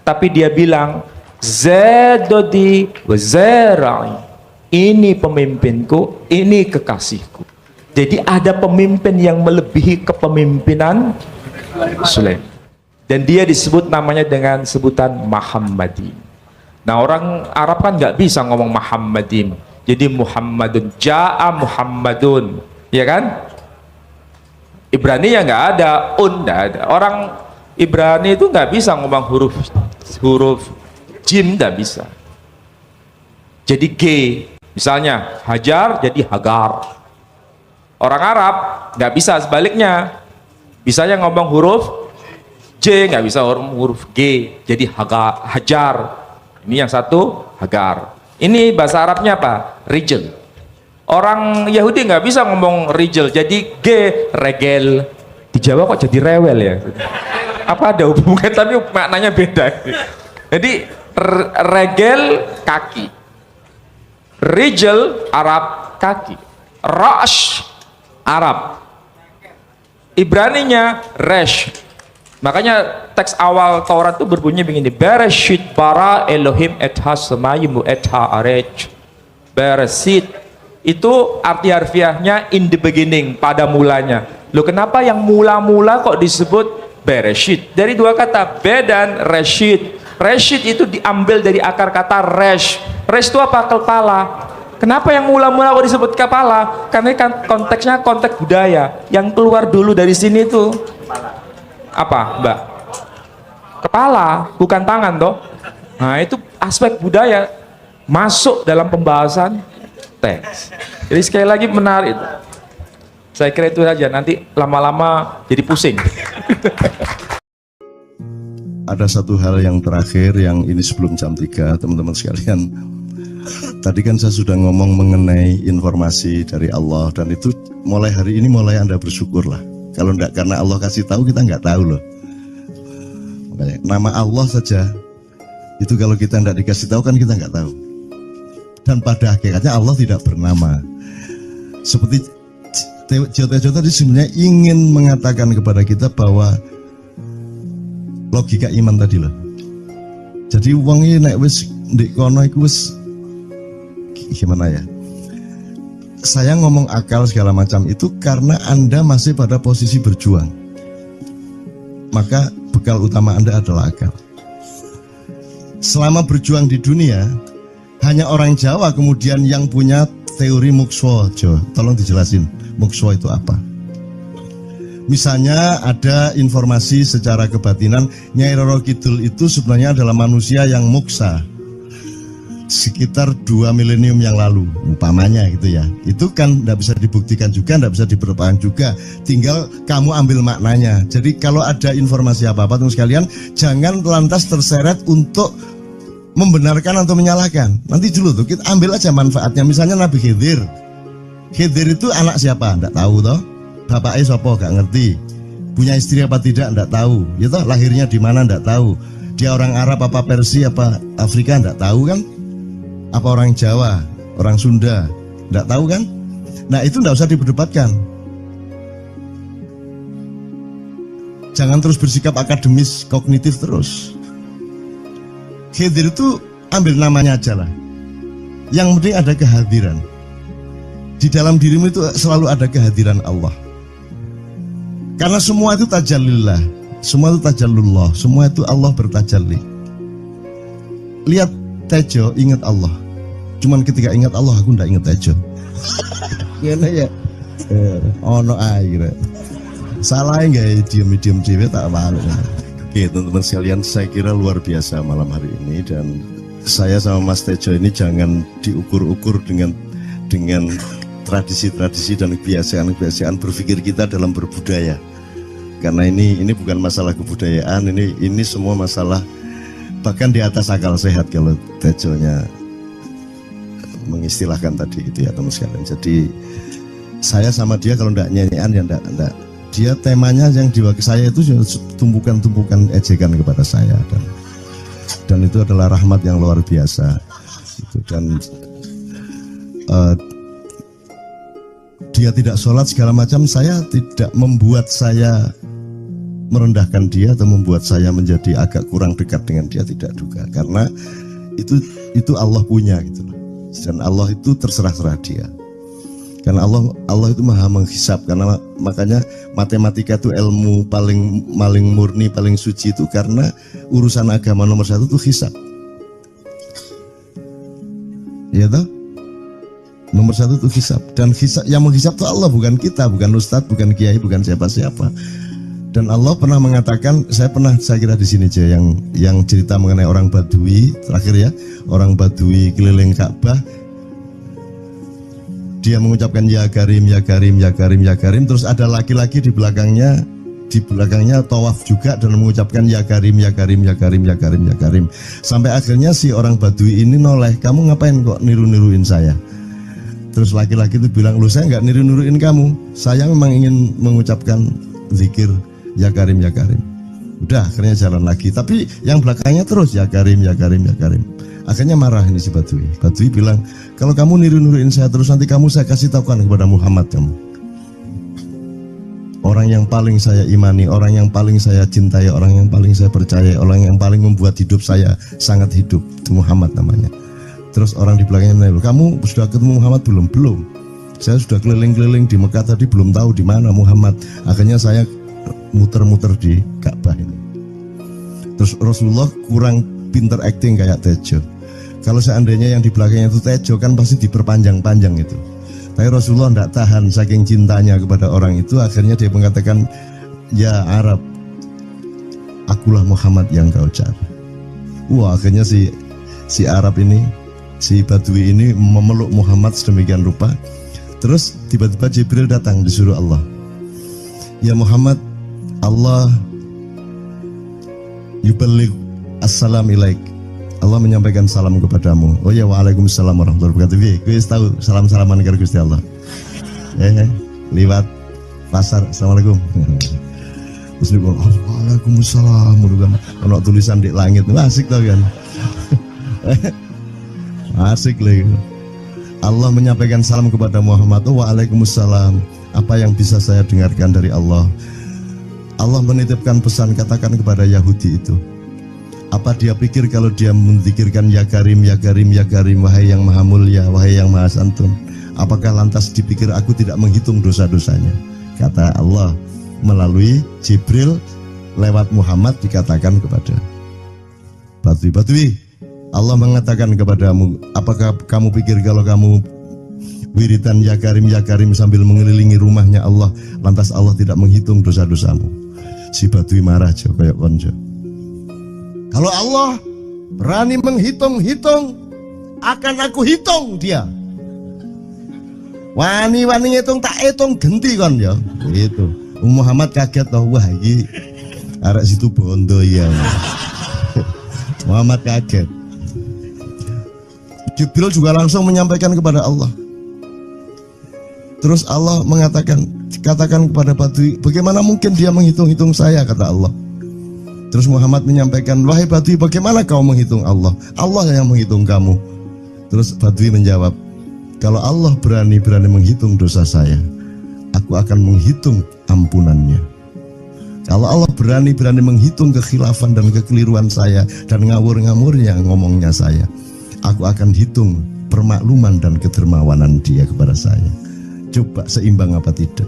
Tapi dia bilang Zedodi wazara'i. Ini pemimpinku, ini kekasihku. Jadi ada pemimpin yang melebihi kepemimpinan Sulaiman. Dan dia disebut namanya dengan sebutan Muhammadin. Nah, orang Arab kan nggak bisa ngomong Muhammadin. Jadi Muhammadun, Ja'a Muhammadun, ya kan? Ibrani ya nggak ada, nggak ada. Orang Ibrani itu nggak bisa ngomong huruf jim, nggak bisa. Jadi G. Misalnya Hajar jadi Hagar. Orang Arab nggak bisa sebaliknya. Bisanya ngomong huruf J, nggak bisa huruf G. Jadi Hajar. Ini yang satu Hagar. Ini bahasa Arabnya apa? Rijal. Orang Yahudi nggak bisa ngomong rijal. Jadi G, regel. Di Jawa kok jadi rewel ya? Apa ada hubungan? Tapi maknanya beda. Jadi regel kaki. Rijal Arab kaki, Rash Arab, Ibraninya Resh. Makanya teks awal Taurat itu berbunyi begini: Bereshit bara Elohim etha semayimu etha arej. Bereshit itu arti harfiahnya in the beginning, pada mulanya. Loh, kenapa yang mula-mula kok disebut Bereshit? Dari dua kata be dan reshit. Rashid itu diambil dari akar kata resh. Resh itu apa? Kepala. Kenapa yang mula-mula kok disebut kepala? Karena kan konteksnya konteks budaya. Yang keluar dulu dari sini itu apa, Mbak? Kepala, bukan tangan toh. Nah, itu aspek budaya masuk dalam pembahasan teks. Jadi sekali lagi menarik. Saya kira itu saja, nanti lama-lama jadi pusing. Ada satu hal yang terakhir yang ini sebelum jam 3, teman-teman sekalian. Tadi kan saya sudah ngomong mengenai informasi dari Allah, dan itu mulai hari ini mulai Anda bersyukurlah. Kalau enggak karena Allah kasih tahu, kita enggak tahu loh. Makanya nama Allah saja itu kalau kita enggak dikasih tahu kan kita enggak tahu. Dan pada hakikatnya Allah tidak bernama. Seperti Tejo tadi sebenarnya ingin mengatakan kepada kita bahwa logika iman tadi loh. Jadi wong ini nek wis ndek kono iku wis gimana ya? Saya ngomong akal segala macam itu karena Anda masih pada posisi berjuang. Maka bekal utama Anda adalah akal. Selama berjuang di dunia, hanya orang Jawa kemudian yang punya teori mukswa. Tolong dijelasin, mukswa itu apa? Misalnya ada informasi secara kebatinan Nyai Roro Kidul itu sebenarnya adalah manusia yang muksa sekitar 2 milenium yang lalu, umpamanya gitu ya. Itu kan tidak bisa dibuktikan juga, tidak bisa diperpanjang juga. Tinggal kamu ambil maknanya. Jadi kalau ada informasi apa-apa teman sekalian, jangan lantas terseret untuk membenarkan atau menyalahkan. Nanti dulu tuh kita ambil aja manfaatnya. Misalnya Nabi Khidir. Khidir itu anak siapa? Tidak tahu toh. Bapaknya siapa? Gak ngerti. Punya istri apa tidak? Tidak tahu. Ya toh, lahirnya di mana? Tidak tahu. Dia orang Arab apa Persia apa Afrika? Tidak tahu kan? Apa orang Jawa, orang Sunda? Tidak tahu kan? Nah itu tidak usah diperdebatkan. Jangan terus bersikap akademis, kognitif terus. Khidir itu ambil namanya aja lah. Yang penting ada kehadiran. Di dalam dirimu itu selalu ada kehadiran Allah. Karena semua itu tajallillah, semua itu tajallullah, semua itu Allah bertajalli. Lihat Tejo ingat Allah. Cuman ketika ingat Allah aku ndak ingat Tejo. Gimana ya? Ono air. Salah enggak diam-diam cewek tak malu. Oke teman-teman sekalian, saya kira luar biasa malam hari ini, dan saya sama Mas Tejo ini jangan diukur-ukur dengan tradisi-tradisi dan kebiasaan-kebiasaan berpikir kita dalam berbudaya. Karena ini bukan masalah kebudayaan, ini semua masalah bahkan di atas akal sehat kalau Tejonya mengistilahkan tadi gitu ya teman sekalian. Jadi saya sama dia kalau enggak nyanyian ya enggak. Dia temanya yang diwakili saya itu tumpukan-tumpukan ejekan kepada saya, dan itu adalah rahmat yang luar biasa. Gitu. Dan dia tidak sholat segala macam, saya tidak membuat saya merendahkan dia atau membuat saya menjadi agak kurang dekat dengan dia, tidak juga, karena itu Allah punya gitu loh. Dan Allah itu terserah-serah dia. Karena Allah itu maha menghisab, karena makanya matematika itu ilmu paling murni, paling suci itu karena urusan agama nomor 1 itu hisab. Ya toh? Nomor 1 itu hisab, dan hisab, yang menghisab itu Allah, bukan kita, bukan ustadz, bukan kiai, bukan siapa-siapa. Dan Allah pernah mengatakan, saya kira di sini aja yang cerita mengenai orang Badui terakhir ya, orang Badui keliling Ka'bah, dia mengucapkan ya Karim, ya Karim, ya Karim, ya Karim, terus ada laki-laki di belakangnya tawaf juga dan mengucapkan ya Karim, ya Karim, ya Karim, ya Karim, ya Karim, sampai akhirnya si orang Badui ini noleh, kamu ngapain kok niru-niruin saya? Terus laki-laki itu bilang, lu saya nggak niru-niruin kamu, saya memang ingin mengucapkan zikir ya Karim, ya Karim. Udah akhirnya jalan lagi, tapi yang belakangnya terus ya Karim, ya Karim, ya Karim. Akhirnya marah ini si Badui. Badui bilang, kalau kamu niru-niruin saya terus, nanti saya kasih tahukan kepada Muhammad kamu. Orang yang paling saya imani, orang yang paling saya cintai, orang yang paling saya percaya, orang yang paling membuat hidup saya sangat hidup, itu Muhammad namanya. Terus orang di belakangnya nanya, kamu sudah ketemu Muhammad belum? Belum. Saya sudah keliling-keliling di Mekah tadi, belum tahu di mana Muhammad. Akhirnya saya muter-muter di Ka'bah ini. Terus Rasulullah kurang pinter acting kayak Tejo. Kalau seandainya yang di belakangnya itu Tejo kan pasti diperpanjang-panjang itu. Tapi Rasulullah tidak tahan saking cintanya kepada orang itu, akhirnya dia mengatakan, ya Arab, akulah Muhammad yang kau cari. Wah, akhirnya si Arab ini, si Badui ini memeluk Muhammad sedemikian rupa. Terus tiba-tiba Jibril datang disuruh Allah, ya Muhammad, Allah yuballigh assalam ilaik, Allah menyampaikan salam kepadamu. Oh ya, waalaikumsalam warahmatullahi wabarakatuh. Gue tahu salam-salaman karo Gusti Allah. Liwat pasar, assalamualaikum. Terus dia bilang, waalaikumsalam, kan ono tulisan di langit, asik tau kan. Asik lagi. Allah menyampaikan salam kepada Muhammad. Oh, waalaikumsalam. Apa yang bisa saya dengarkan dari Allah? Allah menitipkan pesan, katakan kepada Yahudi itu. Apa dia pikir kalau dia menzikirkan ya Karim, ya Karim, ya Karim, wahai yang maha mulia, wahai yang maha santun, apakah lantas dipikir aku tidak menghitung dosa-dosanya? Kata Allah melalui Jibril lewat Muhammad dikatakan kepada Badui, Allah mengatakan kepadamu, apakah kamu pikir kalau kamu wiridan ya Karim sambil mengelilingi rumahnya Allah, lantas Allah tidak menghitung dosa-dosamu? Si Badui marah jo, kayak konjo. Kalau Allah berani menghitung-hitung, akan aku hitung dia. Wani-wani hitung tak hitung genti kon ya. Gitu. Muhammad kaget toh, wah iki arek situ bondo ya. Muhammad kaget. Jibril juga langsung menyampaikan kepada Allah. Terus Allah mengatakan, katakan kepada Badui, bagaimana mungkin dia menghitung-hitung saya, kata Allah. Terus Muhammad menyampaikan, wahai Badui, bagaimana kau menghitung Allah? Allah yang menghitung kamu. Terus Badui menjawab, kalau Allah berani menghitung dosa saya, aku akan menghitung ampunannya. Kalau Allah berani menghitung kekhilafan dan kekeliruan saya dan ngawur-ngawurnya ngomongnya saya, aku akan hitung permakluman dan kedermawanan dia kepada saya. Coba seimbang apa tidak?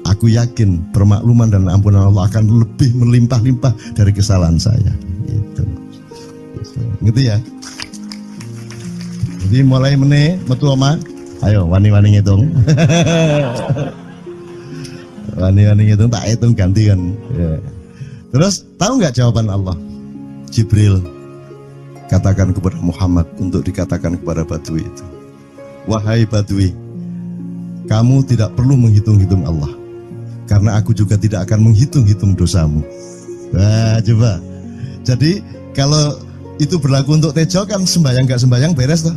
Aku yakin permakluman dan ampunan Allah akan lebih melimpah-limpah dari kesalahan saya. Gitu ya. Jadi mulai metu oma, ayo wani-wani ngitung. Wani-wani ngitung tak hitung gantian. Ya. Terus tahu nggak jawaban Allah? Jibril katakan kepada Muhammad untuk dikatakan kepada Badui itu, wahai Badui, kamu tidak perlu menghitung-hitung Allah, karena aku juga tidak akan menghitung-hitung dosamu. Wah, coba. Jadi kalau itu berlaku untuk Tejo kan sembahyang gak sembahyang beres toh?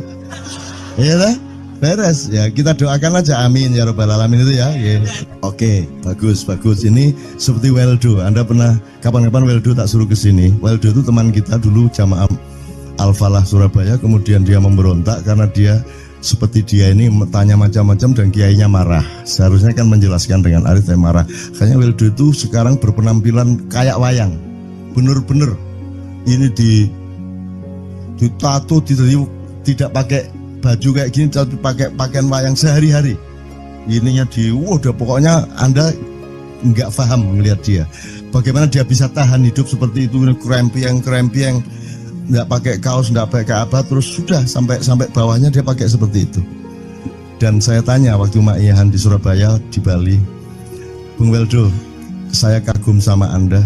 Iya toh? Beres. Ya kita doakan aja amin ya rabbal alamin itu ya. Yeah. Oke, bagus. Ini seperti Weldo. Anda pernah kapan-kapan Weldo tak suruh ke sini. Weldo itu teman kita dulu jamaah Al-Falah Surabaya, kemudian dia memberontak karena dia seperti dia ini tanya macam-macam dan kiainya marah. Seharusnya kan menjelaskan dengan arif, tapi marah. Kayaknya Weldo itu sekarang berpenampilan kayak wayang. Bener-bener ini ditato, tidak pakai baju kayak gini, tapi pakai pakaian wayang sehari-hari. Ininya udah pokoknya Anda nggak paham melihat dia. Bagaimana dia bisa tahan hidup seperti itu, krempiang, nggak pakai kaos, nggak pakai apa, terus sudah sampai bawahnya dia pakai seperti itu. Dan saya tanya waktu Ma'iyahan di Surabaya, di Bali, Bung Weldo, saya kagum sama Anda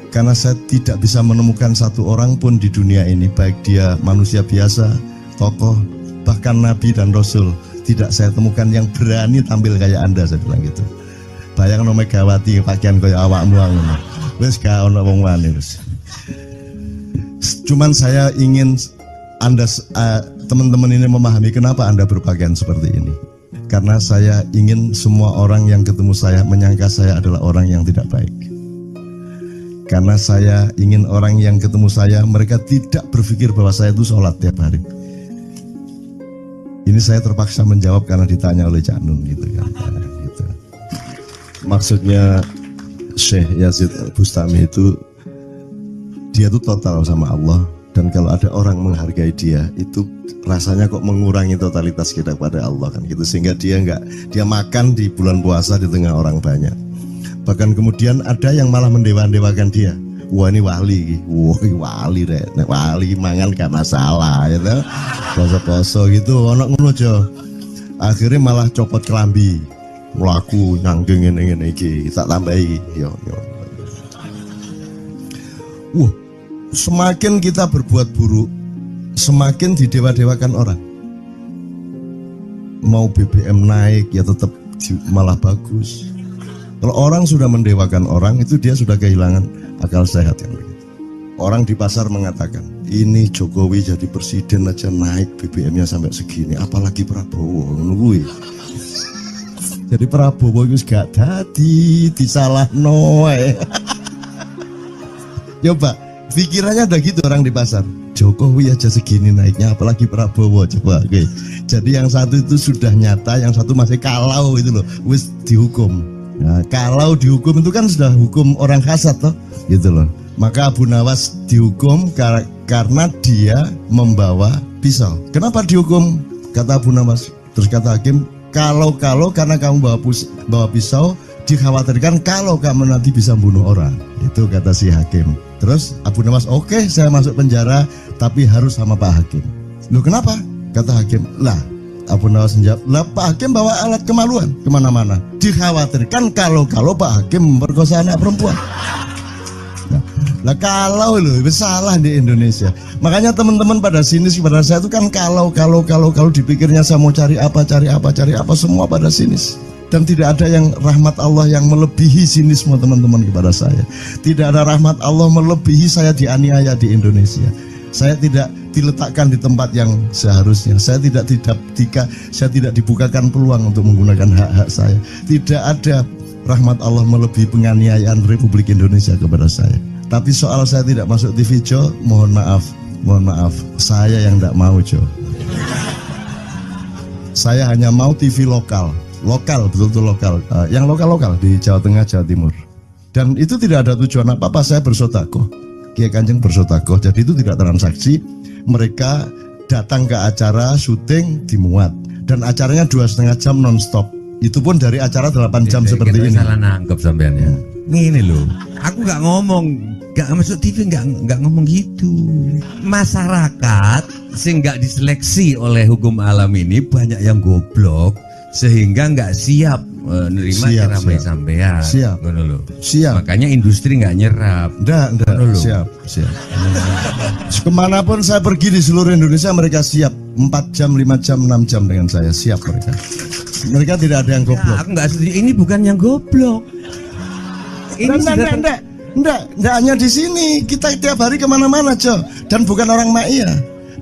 karena saya tidak bisa menemukan satu orang pun di dunia ini, baik dia manusia biasa, tokoh, bahkan Nabi dan Rasul, tidak saya temukan yang berani tampil kayak Anda. Saya bilang gitu. Bayang no Megawati pakaian kayak awakmu ngono. Wis gak ono wong wani wis. Cuman saya ingin Anda teman-teman ini memahami kenapa Anda berpakaian seperti ini. Karena saya ingin semua orang yang ketemu saya menyangka saya adalah orang yang tidak baik. Karena saya ingin orang yang ketemu saya, mereka tidak berpikir bahwa saya itu sholat tiap hari. Ini saya terpaksa menjawab karena ditanya oleh Cak Nun gitu kan. Gitu. Maksudnya Syekh Yazid Bustami itu, dia itu total sama Allah, dan kalau ada orang menghargai dia itu rasanya kok mengurangi totalitas kita kepada Allah kan gitu, sehingga dia makan di bulan puasa di tengah orang banyak. Bahkan kemudian ada yang malah mendewa-dewakan dia. wah ini wali, wah ini wali deh, nek wali mangan gak masalah, ya toh, poso-poso gitu, ono ngono aja. Akhirnya malah copot kelambi, melaku nyanggeng ini iki, tak tambahi, yo. Semakin kita berbuat buruk, semakin didewa-dewakan orang. Mau BBM naik ya tetap malah bagus. Kalau orang sudah mendewakan orang, itu dia sudah kehilangan akal sehat yang begitu. Orang di pasar mengatakan, ini Jokowi jadi presiden aja naik BBM-nya sampai segini, apalagi Prabowo nungguin. Jadi Prabowo itu gak dadi disalah noe. Coba pikirannya udah gitu orang di pasar. Jokowi aja segini naiknya, apalagi Prabowo, coba. Oke. Jadi yang satu itu sudah nyata, yang satu masih kalau itu loh, wis dihukum. Nah, kalau dihukum itu kan sudah hukum orang kasat toh, gitu loh. Maka Abu Nawas dihukum karena dia membawa pisau. Kenapa dihukum? Kata Abu Nawas. Terus kata hakim, kalau karena kamu bawa pisau, dikhawatirkan kalau kamu nanti bisa bunuh orang. Itu kata si hakim. Terus Abu Nawas, oke, saya masuk penjara, tapi harus sama Pak Hakim. Loh kenapa? Kata hakim, lah Abu Nawas menjawab, lah Pak Hakim bawa alat kemaluan kemana-mana. Dikhawatirkan kalau Pak Hakim memperkosa anak perempuan. Lah kalau loh, salah di Indonesia. Makanya teman-teman pada sinis pada saya itu kan kalau dipikirnya saya mau cari apa semua pada sinis. Dan tidak ada yang rahmat Allah yang melebihi sinisme teman-teman kepada saya. Tidak ada rahmat Allah melebihi saya dianiaya di Indonesia. Saya tidak diletakkan di tempat yang seharusnya. Saya tidak dibukakan peluang untuk menggunakan hak-hak saya. Tidak ada rahmat Allah melebihi penganiayaan Republik Indonesia kepada saya. Tapi soal saya tidak masuk TV Jo, mohon maaf, saya yang tidak mau Jo. Saya hanya mau TV lokal, betul-betul lokal, yang lokal di Jawa Tengah, Jawa Timur. Dan itu tidak ada tujuan apa-apa, saya bersodakoh, Kiai Kanjeng bersodakoh, jadi itu tidak transaksi. Mereka datang ke acara syuting dimuat, dan acaranya 2,5 jam non-stop. Itu pun dari acara 8 jam seperti ini. Salah nangkep sampean ya. Ini loh, aku nggak ngomong, nggak masuk TV, nggak ngomong gitu. Masyarakat sing nggak diseleksi oleh hukum alam ini banyak yang goblok sehingga nggak siap menerima ceramah sampean. Siap. Makanya industri nggak nyerap. Enggak. Siap. Kemanapun saya pergi di seluruh Indonesia mereka siap. 4 jam, 5 jam, 6 jam dengan saya siap mereka. Mereka tidak ada yang goblok. Aku nggak setuju. Ini bukan yang goblok. Enggak hanya di sini, kita tiap hari kemana-mana Jo, dan bukan orang Maia.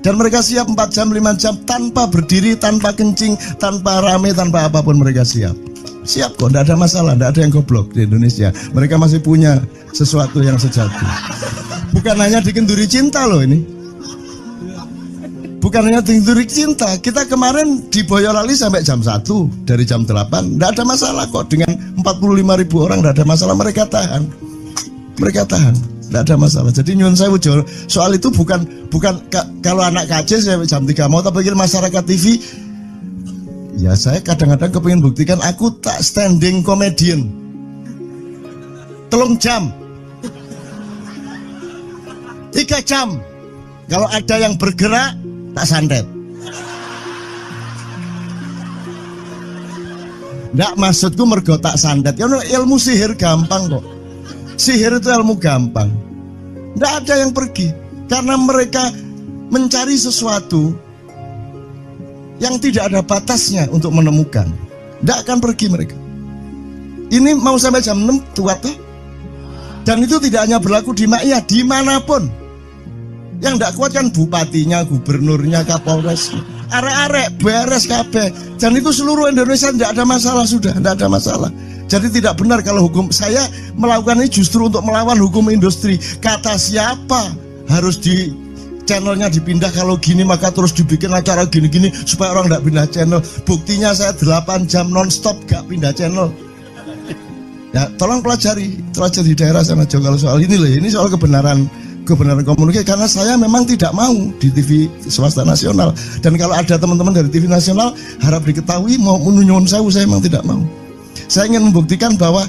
Dan mereka siap 4 jam, 5 jam tanpa berdiri, tanpa kencing, tanpa rame, tanpa apapun mereka siap kok, enggak ada masalah, enggak ada yang goblok di Indonesia. Mereka masih punya sesuatu yang sejati. Bukan hanya dikenduri cinta loh ini. Bukan hanya dikenduri cinta, kita kemarin di Boyolali sampai jam 1, dari jam 8, enggak ada masalah kok, dengan 45.000 orang enggak ada masalah, mereka tahan, enggak ada masalah. Jadi nyuwun sewu soal itu bukan kalau anak KC saya jam 3 mau tak pikir masyarakat TV. Ya saya kadang-kadang kepingin buktikan aku tak standing comedian 3 jam 3 jam kalau ada yang bergerak tak santet. Nggak, maksudku mergo tak santet ya, ilmu sihir gampang kok. Sihir itu ilmu gampang. Nggak ada yang pergi karena mereka mencari sesuatu yang tidak ada batasnya untuk menemukan. Nggak akan pergi mereka. Ini mau sampai jam 6 tuat tuh. Dan itu tidak hanya berlaku di Maia, dimanapun. Yang nggak kuat kan bupatinya, gubernurnya, kapolres, arek-arek beres kabeh. Dan itu seluruh Indonesia tidak ada masalah, sudah tidak ada masalah. Jadi tidak benar kalau hukum, saya melakukan ini justru untuk melawan hukum industri. Kata siapa harus di channelnya dipindah, kalau gini maka terus dibikin acara gini-gini supaya orang tidak pindah channel. Buktinya saya 8 jam non-stop gak pindah channel. Ya tolong pelajari di daerah sana Jo kalau soal ini loh. Ini soal kebenaran komunikasi, karena saya memang tidak mau di TV swasta nasional. Dan kalau ada teman-teman dari TV nasional harap diketahui mau menunyun saya memang tidak mau. Saya ingin membuktikan bahwa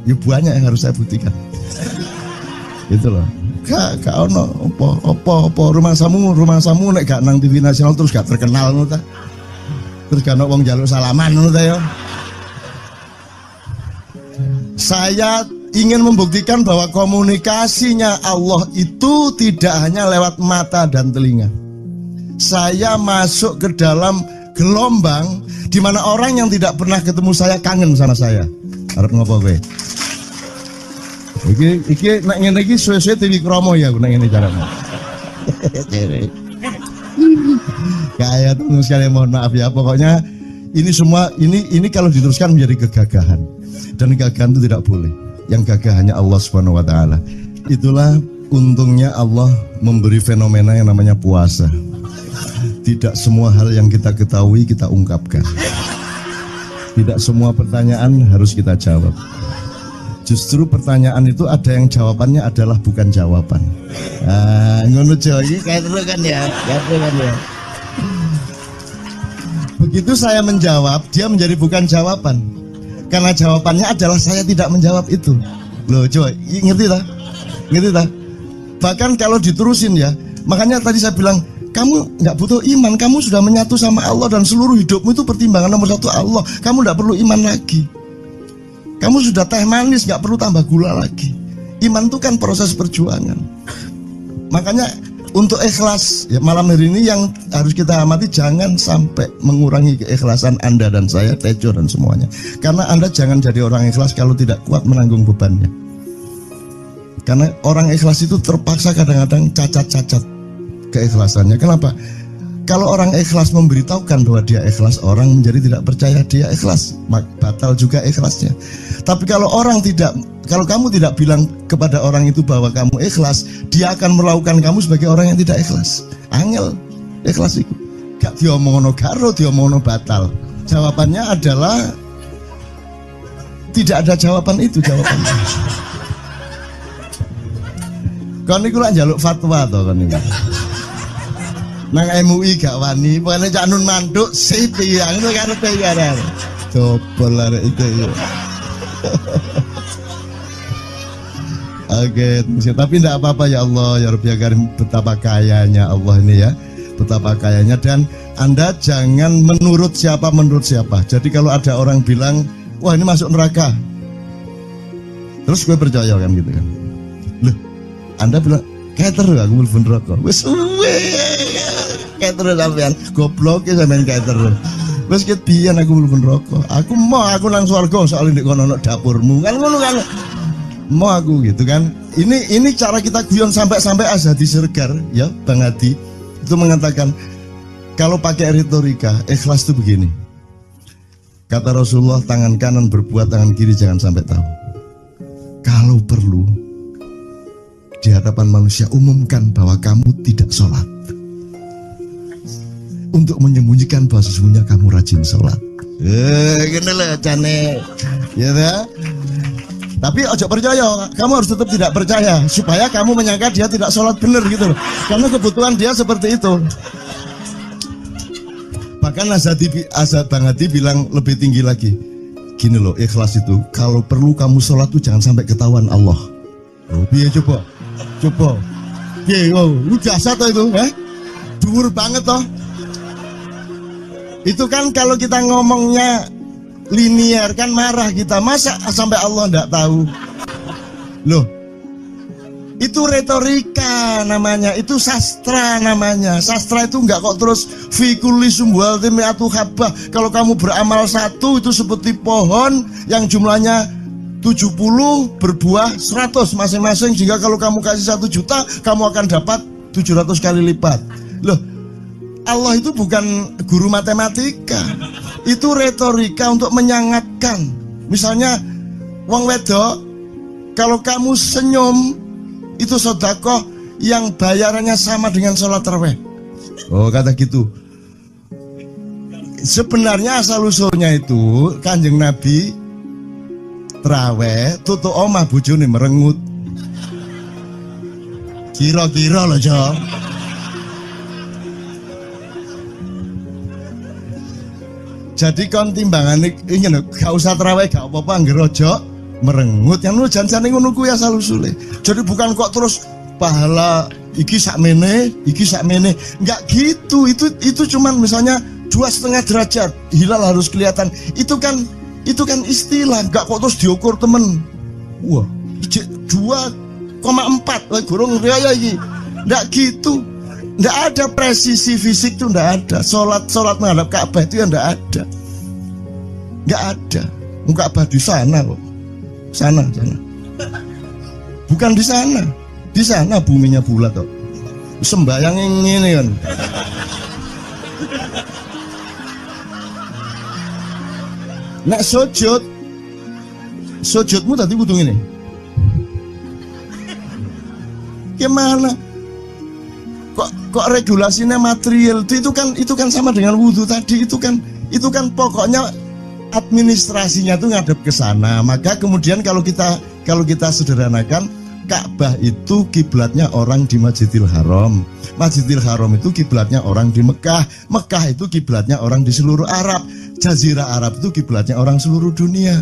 ya banyak yang harus saya buktikan. Itu loh. Gak ono apa rumah samu nek gak nang TV nasional terus gak terkenal ngono ta. Terus gak ono wong njaluk salaman ngono ta ya. Saya ingin membuktikan bahwa komunikasinya Allah itu tidak hanya lewat mata dan telinga. Saya masuk ke dalam gelombang di mana orang yang tidak pernah ketemu saya kangen sama saya. Arep ngopo kowe? Iki nek ngene iki suwe-suwe TV Kromo ya nek ngene carane. Kayak terus sekali mohon maaf ya, pokoknya ini semua ini kalau diteruskan menjadi kegagahan. Dan kegagahan itu tidak boleh. Yang gagah hanya Allah Subhanahu wa taala. Itulah untungnya Allah memberi fenomena yang namanya puasa. Tidak semua hal yang kita ketahui kita ungkapkan. Tidak semua pertanyaan harus kita jawab. Justru pertanyaan itu ada yang jawabannya adalah bukan jawaban. Ngono iki kayak terus kan ya, Begitu saya menjawab, dia menjadi bukan jawaban. Karena jawabannya adalah saya tidak menjawab itu. Loh, coba ngerti tak? Ngerti tak? Bahkan kalau diterusin ya, makanya tadi saya bilang, kamu nggak butuh iman, kamu sudah menyatu sama Allah dan seluruh hidupmu itu pertimbangan nomor satu Allah. Kamu nggak perlu iman lagi. Kamu sudah teh manis, nggak perlu tambah gula lagi. Iman itu kan proses perjuangan. Makanya untuk ikhlas ya, malam hari ini yang harus kita amati, jangan sampai mengurangi keikhlasan Anda dan saya, Tejo dan semuanya. Karena Anda jangan jadi orang ikhlas kalau tidak kuat menanggung bebannya. Karena orang ikhlas itu terpaksa kadang-kadang cacat-cacat keikhlasannya. Kenapa? Kalau orang ikhlas memberitahukan bahwa dia ikhlas, orang menjadi tidak percaya dia ikhlas, batal juga ikhlasnya. Tapi kalau kamu tidak bilang kepada orang itu bahwa kamu ikhlas, dia akan melakukan kamu sebagai orang yang tidak ikhlas. Angel ikhlas itu. Gak diomongno karo, diomongno batal. Jawabannya adalah tidak ada jawaban itu jawabannya. Kon niku lak njaluk fatwa to kon niku. Nang MUI gak wani, pokoknya Cak Nun manduk sip ya, itu karepe ya. Coba lah itu ya. Oke, tapi tidak apa-apa ya Allah, ya Rabbi ya Karim, betapa kayanya Allah ini ya, betapa kayanya. Dan Anda jangan menurut siapa. Jadi kalau ada orang bilang, wah ini masuk neraka, terus gue percaya kan gitu kan. Loh, Anda bilang, kater aku mlebu neraka. Wis kater sampean, goblok ya sampean kater. Wis ket biyen aku mlebu neraka. Aku nang swarga soalnya ndek kono dapurmu. Kan ngono kan. Mau aku gitu kan. Ini cara kita guyon sampai Azhadi Sergar ya, Bang Hadi itu mengatakan kalau pakai retorika ikhlas itu begini. Kata Rasulullah, tangan kanan berbuat, tangan kiri jangan sampai tahu. Kalau perlu di hadapan manusia umumkan bahwa kamu tidak sholat, untuk menyembunyikan bahwa sesungguhnya kamu rajin sholat. Gini lah cane, ya dah. Tapi ojo percaya, kamu harus tetap tidak percaya supaya kamu menyangka dia tidak sholat benar gitu loh. Karena kebutuhan dia seperti itu. Bahkan Bang Hadi bilang lebih tinggi lagi. Gini loh, ikhlas itu kalau perlu kamu sholat tuh jangan sampai ketahuan Allah. Oh, biar coba. Lu jasa toh itu, dhuwur banget toh. Itu kan kalau kita ngomongnya linear kan marah kita, masa sampai Allah enggak tahu. Loh, itu retorika namanya, itu sastra namanya. Sastra itu enggak kok terus fi kulli sumbuhatin mi'atu habbah. Kalau kamu beramal satu itu seperti pohon yang jumlahnya 70 berbuah 100 masing-masing, sehingga kalau kamu kasih 1 juta kamu akan dapat 700 kali lipat. Loh, Allah itu bukan guru matematika, itu retorika untuk menyangatkan. Misalnya wong wedok, kalau kamu senyum itu sedekah yang bayarannya sama dengan sholat tarawih. Oh, kata gitu. Sebenarnya asal usulnya itu Kanjeng Nabi traweh tutuk omah bojone merengut. Kira-kira loh, Jo. Jadi kon timbangan ini gak usah traweh gak apa-apa, ngger ojo merengut yang nu janjane ngono kuwi asal usule. Jadi bukan kok terus pahala iki sakmene, enggak gitu. Itu cuman misalnya 2,5 derajat hilal harus kelihatan. Itu kan istilah, enggak kok terus diukur temen. Wah, 2,4 gurung riaya iki. Enggak gitu. Enggak ada presisi fisik tuh, enggak ada. Salat menghadap Ka'bah itu ya enggak ada. Enggak ada. Ka'bah di sana kok. Sana. Bukan di sana. Di sana buminya bulat kok. Sembayang ini kan. Nek sujudmu tadi kudu ini. Gimana? Kok regulasinya material itu kan sama dengan wudhu tadi, itu kan pokoknya administrasinya tuh ngadep ke sana. Maka kemudian kalau kita sederhanakan, Ka'bah itu kiblatnya orang di Masjidil Haram. Masjidil Haram itu kiblatnya orang di Mekah. Mekah itu kiblatnya orang di seluruh Arab. Jazirah Arab itu kiblatnya orang seluruh dunia.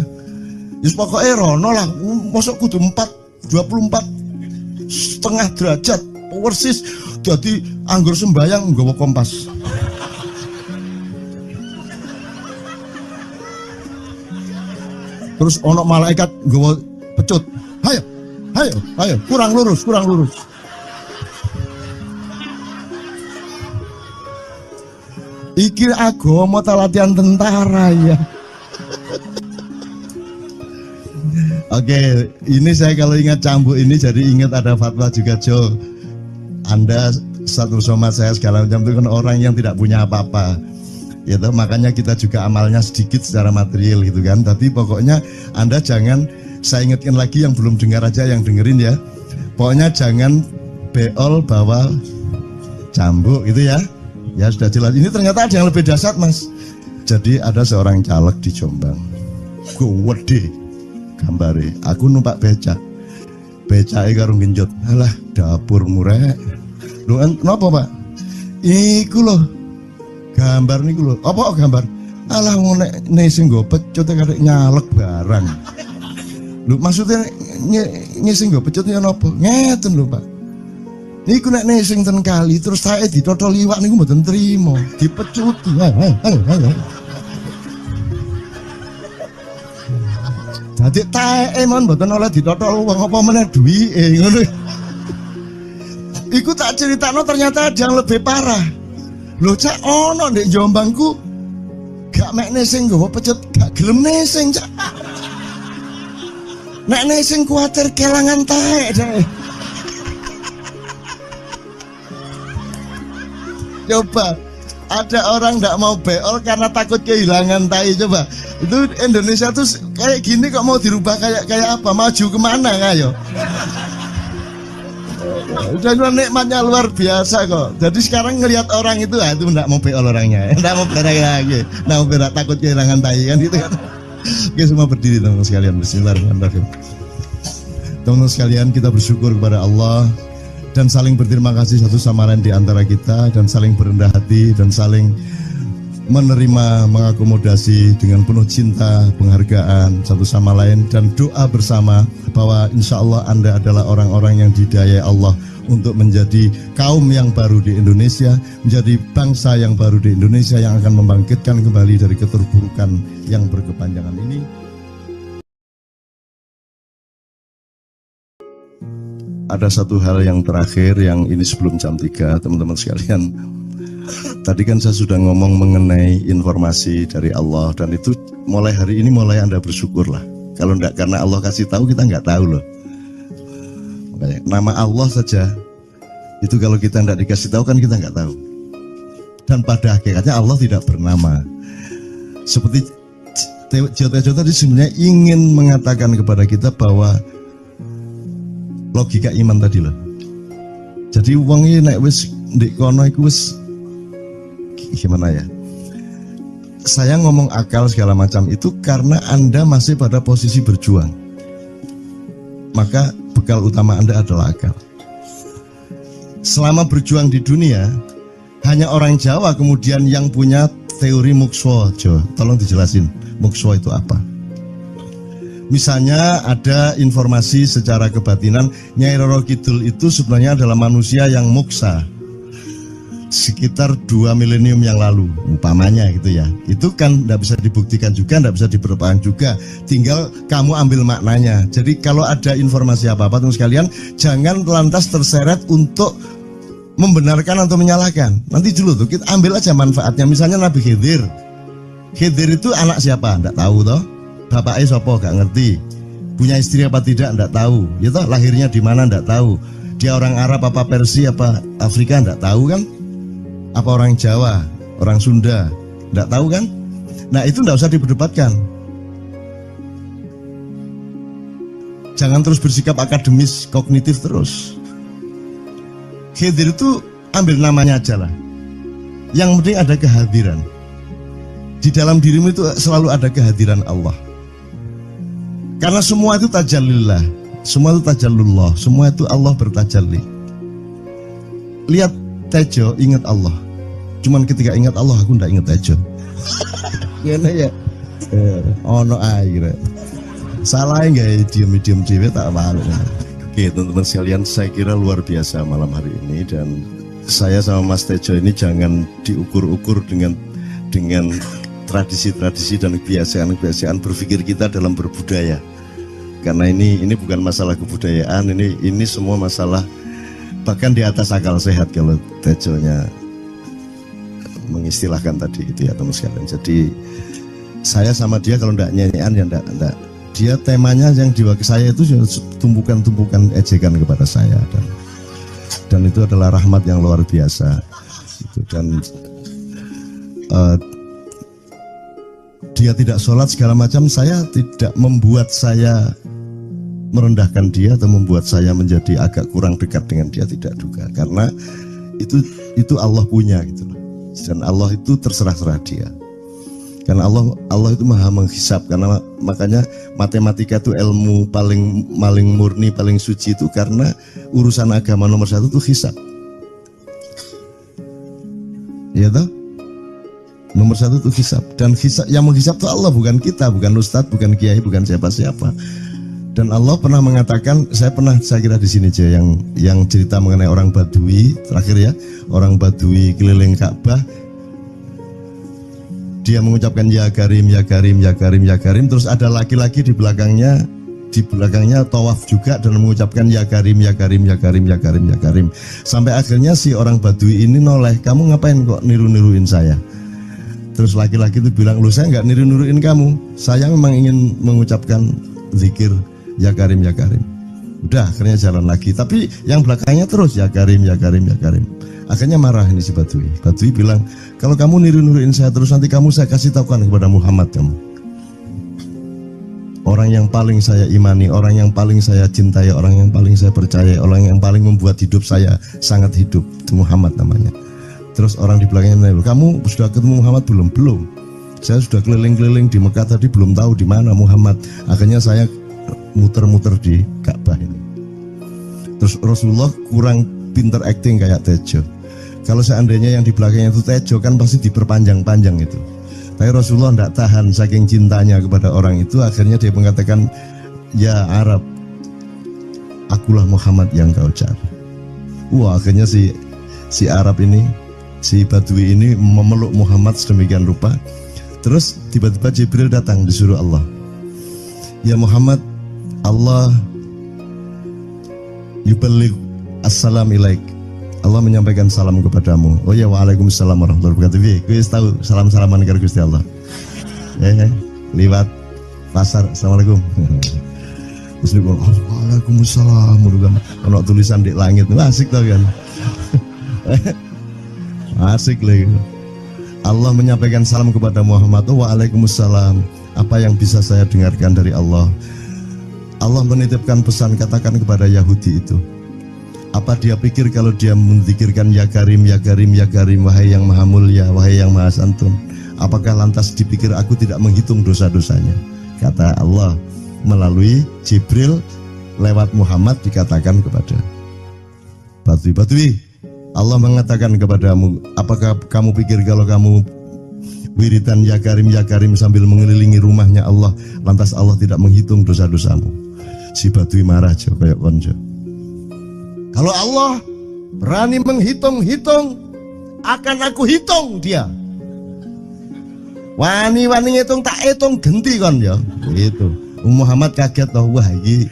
Just pokoknya rono lah, masuk kudu 24,5 derajat persis. Jadi anggur sembayang nggawa kompas. Terus ono malaikat nggawa pecut. Ayo, kurang lurus. Iki agama ta latihan tentara ya. Oke, ini saya kalau ingat cambuk ini jadi ingat ada fatwa juga Jo. Anda satu sama saya segala macam itu kan orang yang tidak punya apa-apa. Gitu, makanya kita juga amalnya sedikit secara material gitu kan. Tapi pokoknya Anda jangan, saya ingatkan lagi yang belum dengar aja yang dengerin ya. Pokoknya jangan beol bawa cambuk gitu ya. Ya sudah jelas. Ini ternyata ada yang lebih dahsyat Mas. Jadi ada seorang caleg di Jombang. Gede gambare. Aku numpak becak. Becake karo genjot. Alah dapur murek. Lho napa Pak? Iku lho. Gambar niku lho. Apa gambar? Alah ngene sing nggo pecut karek nyalek barang. Lho maksudnya sing nggo pecut ya napa? Ngeten lho Pak. Niku nek nesing ten kali terus saya ditotol iwak niku mboten trimo, dipecuti. Dadi taeke mon mboten oleh ditotol wong apa meneh duwike ngono. Iku tak critakno ternyata ada yang lebih parah. Lho cak ono ndek Jombangku gak mek nesing nggawa pecut, gak gelem nesing cak. Nek nesing kuwatir kelangan taek deh. Coba ada orang tidak mau beol karena takut kehilangan tai. Coba itu Indonesia tuh kayak gini kok mau dirubah kayak apa? Maju kemana ayo? Udah nikmatnya luar biasa kok. Jadi sekarang ngelihat orang itu itu tidak mau beol orangnya, tidak mau berak lagi, tidak mau berak, takut kehilangan tai kan gitu kan. Oke semua berdiri teman-teman sekalian. Bismillahirrahmanirrahim. Teman-teman sekalian kita bersyukur kepada Allah dan saling berterima kasih satu sama lain di antara kita dan saling berendah hati dan saling menerima, mengakomodasi dengan penuh cinta, penghargaan satu sama lain dan doa bersama bahwa insya Allah Anda adalah orang-orang yang didayai Allah untuk menjadi kaum yang baru di Indonesia, menjadi bangsa yang baru di Indonesia yang akan membangkitkan kembali dari keterpurukan yang berkepanjangan ini. Ada satu hal yang terakhir yang ini sebelum jam 3 teman-teman sekalian. Tadi kan saya sudah ngomong mengenai informasi dari Allah dan itu mulai hari ini mulai Anda bersyukurlah. Kalau enggak karena Allah kasih tahu kita enggak tahu loh. Makanya nama Allah saja itu kalau kita enggak dikasih tahu kan kita enggak tahu. Dan pada hakikatnya Allah tidak bernama. Seperti Jotejo tadi sebenarnya ingin mengatakan kepada kita bahwa logika iman tadi loh. Jadi wong iki nek wis ndek kono iku wis gimana ya? Saya ngomong akal segala macam itu karena Anda masih pada posisi berjuang. Maka bekal utama Anda adalah akal. Selama berjuang di dunia, hanya orang Jawa kemudian yang punya teori mukswa. Tolong dijelasin, mukswa itu apa? Misalnya ada informasi secara kebatinan Nyai Roro Kidul itu sebenarnya adalah manusia yang muksa sekitar 2 milenium yang lalu, umpamanya gitu ya. Itu kan tidak bisa dibuktikan juga, tidak bisa diperpanjang juga. Tinggal kamu ambil maknanya. Jadi kalau ada informasi apa-apa teman sekalian, jangan lantas terseret untuk membenarkan atau menyalahkan. Nanti dulu tuh kita ambil aja manfaatnya. Misalnya Nabi Khidir. Khidir itu anak siapa? Tidak tahu toh. Bapaknya siapa? Gak ngerti. Punya istri apa tidak? Tidak tahu. Ya toh, lahirnya di mana? Tidak tahu. Dia orang Arab apa Persia apa Afrika? Tidak tahu kan? Apa orang Jawa, orang Sunda? Tidak tahu kan? Nah itu tidak usah diperdebatkan. Jangan terus bersikap akademis, kognitif terus. Khidir itu ambil namanya aja lah. Yang penting ada kehadiran. Di dalam dirimu itu selalu ada kehadiran Allah. Karena semua itu tajallillah, semua itu tajallullah, semua itu Allah bertajalli. Lihat Tejo, ingat Allah. Cuman ketika ingat Allah aku ndak ingat Tejo. Gini ya. Ono air. Salah enggak diam-diam dhewe tak balik. Oke, teman-teman sekalian, saya kira luar biasa malam hari ini, dan saya sama Mas Tejo ini jangan diukur-ukur dengan tradisi-tradisi dan kebiasaan-kebiasaan berpikir kita dalam berbudaya. Karena ini bukan masalah kebudayaan, ini semua masalah bahkan di atas akal sehat kalau Tejonya mengistilahkan tadi itu ya teman sekalian. Jadi saya sama dia kalau ndak nyanyian ya ndak. Dia temanya yang diwakili saya itu tumpukan-tumpukan ejekan kepada saya, dan itu adalah rahmat yang luar biasa. Dan dia tidak sholat segala macam, saya tidak membuat saya merendahkan dia atau membuat saya menjadi agak kurang dekat dengan dia, tidak juga, karena itu Allah punya gitu loh. Dan Allah itu terserah-serah dia, karena Allah itu maha menghisab. Karena makanya matematika itu ilmu paling murni, paling suci itu, karena urusan agama nomor 1 itu hisab, ya toh. Nomor 1 itu hisab, dan hisab, yang menghisab itu Allah, bukan kita, bukan ustadz, bukan kiai, bukan siapa-siapa. Dan Allah pernah mengatakan, saya kira di sini aja yang cerita mengenai orang Badui terakhir ya, orang Badui keliling Ka'bah, dia mengucapkan ya Karim, ya Karim, ya Karim, ya Karim, terus ada laki-laki di belakangnya tawaf juga dan mengucapkan ya Karim, ya Karim, ya Karim, ya Karim, ya Karim, sampai akhirnya si orang Badui ini noleh, kamu ngapain kok niru-niruin saya? Terus laki-laki itu bilang, lu saya nggak niru-niruin kamu, saya memang ingin mengucapkan zikir ya Karim, ya Karim. Udah, akhirnya jalan lagi, tapi yang belakangnya terus ya Karim, ya Karim, ya Karim. Akhirnya marah ini si Badui. Badui bilang, kalau kamu niru-niruin saya terus, nanti saya kasih tahukan kepada Muhammad kamu. Orang yang paling saya imani, orang yang paling saya cintai, orang yang paling saya percaya, orang yang paling membuat hidup saya sangat hidup, itu Muhammad namanya. Terus orang di belakangnya nanya, kamu sudah ketemu Muhammad belum? Belum. Saya sudah keliling-keliling di Mekah tadi, belum tahu di mana Muhammad. Akhirnya saya muter-muter di Ka'bah ini. Terus Rasulullah kurang pinter acting kayak Tejo. Kalau seandainya yang di belakangnya itu Tejo, kan pasti diperpanjang-panjang itu. Tapi Rasulullah tidak tahan, saking cintanya kepada orang itu, akhirnya dia mengatakan, ya Arab, akulah Muhammad yang kau cari. Wah, akhirnya si Arab ini, si Badui ini memeluk Muhammad sedemikian rupa. Terus tiba-tiba Jibril datang, disuruh Allah, ya Muhammad, Allah yuballigh assalam ilaik, Allah menyampaikan salam kepadamu. Oh ya, waalaikumsalam warahmatullahi wabarakatuh. Gue tahu salam-salaman karo Gusti Allah. Liwat pasar, assalamualaikum. Terus dia bilang, waalaikumsalam, ono tulisan di langit, asik tau kan. Asik lagi. Allah menyampaikan salam kepada Muhammad. Oh, waalaikumsalam. Apa yang bisa saya dengarkan dari Allah? Allah menitipkan pesan, katakan kepada Yahudi itu, apa dia pikir kalau dia menzikirkan ya Karim, ya Karim, ya Karim, wahai yang maha mulia, wahai yang maha santun, apakah lantas dipikir aku tidak menghitung dosa-dosanya? Kata Allah melalui Jibril lewat Muhammad, dikatakan kepada Badui, Allah mengatakan kepadamu, apakah kamu pikir kalau kamu wiridan ya Karim sambil mengelilingi rumahnya Allah, lantas Allah tidak menghitung dosa-dosamu. Si Badui marah aja kayak konco. Kalau Allah berani menghitung-hitung, akan aku hitung dia. Wani-wani ngitung tak hitung genti kon ya. Gitu. Muhammad kaget toh, wah iki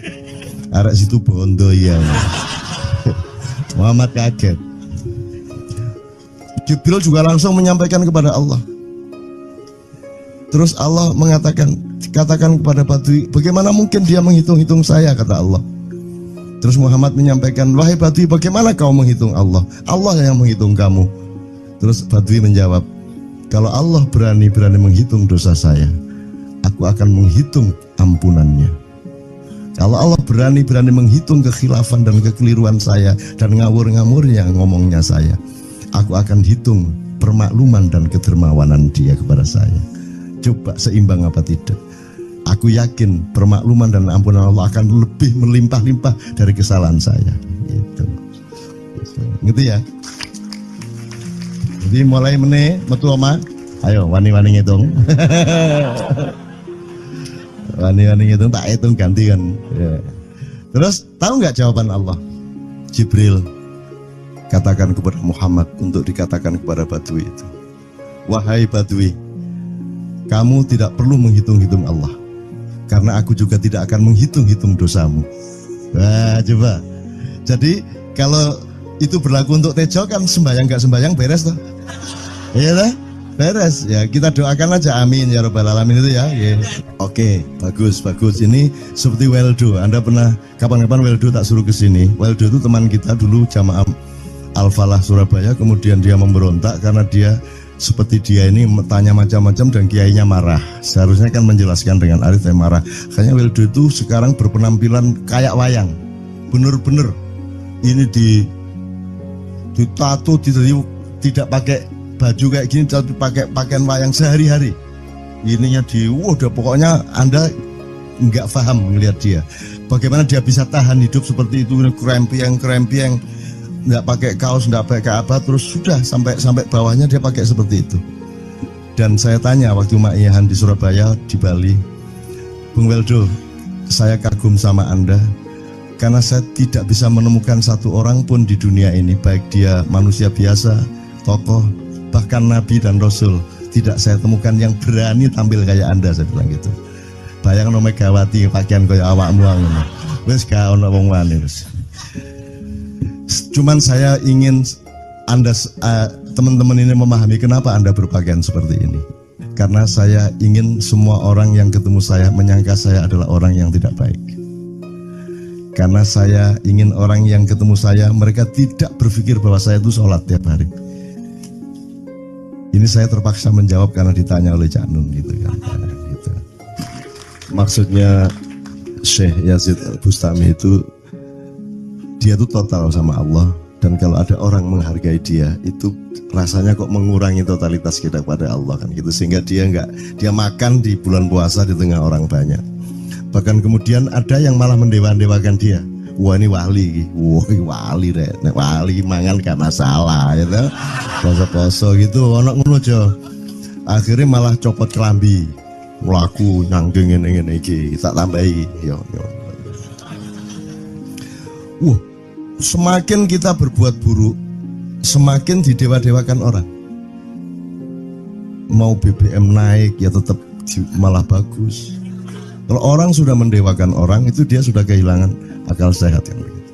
arek situ bondo ya. Muhammad kaget. Jibril juga langsung menyampaikan kepada Allah. Terus Allah katakan kepada Badui, bagaimana mungkin dia menghitung-hitung saya, kata Allah. Terus Muhammad menyampaikan, wahai Badui, bagaimana kau menghitung Allah? Allah yang menghitung kamu. Terus Badui menjawab, kalau Allah berani menghitung dosa saya, aku akan menghitung ampunannya. Kalau Allah berani menghitung kekhilafan dan kekeliruan saya dan ngawur-ngawurnya ngomongnya saya, aku akan hitung permakluman dan kedermawanan dia kepada saya. Coba seimbang apa tidak? Aku yakin permakluman dan ampunan Allah akan lebih melimpah-limpah dari kesalahan saya. Gitu ya. Jadi mulai metu oma, ayo wani-wani ngitung. Wani-wani ngitung tak hitung ganti kan. Ya. Terus tahu nggak jawaban Allah? Jibril katakan kepada Muhammad untuk dikatakan kepada Badui itu, wahai Badui, kamu tidak perlu menghitung-hitung Allah, karena aku juga tidak akan menghitung-hitung dosamu. Wah, coba. Jadi kalau itu berlaku untuk Tejo kan sembahyang gak sembahyang beres toh? Iya lah, beres. Ya kita doakan aja, amin ya robbal alamin itu ya. Yeah. Oke, bagus. Ini seperti Weldo. Anda pernah kapan-kapan Weldo tak suruh ke sini? Weldo itu teman kita dulu jamaah Al-Falah Surabaya, kemudian dia memberontak karena dia seperti dia ini tanya macam-macam dan kiainya marah. Seharusnya kan menjelaskan dengan arif yang marah. Kayaknya Weldo itu sekarang berpenampilan kayak wayang. Bener-bener ini ditato, tidak pakai baju kayak gini, tapi pakai pakaian wayang sehari-hari. Ininya udah pokoknya Anda nggak paham melihat dia. Bagaimana dia bisa tahan hidup seperti itu, krempieng, nggak pakai kaos, nggak pakai apa, terus sudah sampai bawahnya dia pakai seperti itu. Dan saya tanya waktu Ma'iyahan di Surabaya, di Bali, Bung Weldo, saya kagum sama Anda karena saya tidak bisa menemukan satu orang pun di dunia ini, baik dia manusia biasa, tokoh, bahkan Nabi dan Rasul, tidak saya temukan yang berani tampil kayak Anda, saya bilang gitu. Bayang no Megawati pakaian kayak awakmu ngono. Wis gak ono wong wani wis. Cuman saya ingin Anda teman-teman ini memahami kenapa Anda berpakaian seperti ini. Karena saya ingin semua orang yang ketemu saya menyangka saya adalah orang yang tidak baik. Karena saya ingin orang yang ketemu saya, mereka tidak berpikir bahwa saya itu sholat tiap hari. Ini saya terpaksa menjawab karena ditanya oleh Cak Nun gitu kan. Gitu. Maksudnya Syekh Yazid Al-Bustami itu, dia itu total sama Allah, dan kalau ada orang menghargai dia itu rasanya kok mengurangi totalitas kita kepada Allah kan gitu, sehingga dia makan di bulan puasa di tengah orang banyak. Bahkan kemudian ada yang malah mendewa-dewakan dia. Wah ini wali, wali deh, wali mangan gak masalah gitu, poso-poso gitu, ono ngono aja. Akhirnya malah copot kelambi, melaku nyanggeng ngene iki, tak tambahi, yo. Semakin kita berbuat buruk, semakin didewa-dewakan orang. Mau BBM naik ya tetap malah bagus. Kalau orang sudah mendewakan orang, itu dia sudah kehilangan akal sehat yang begitu.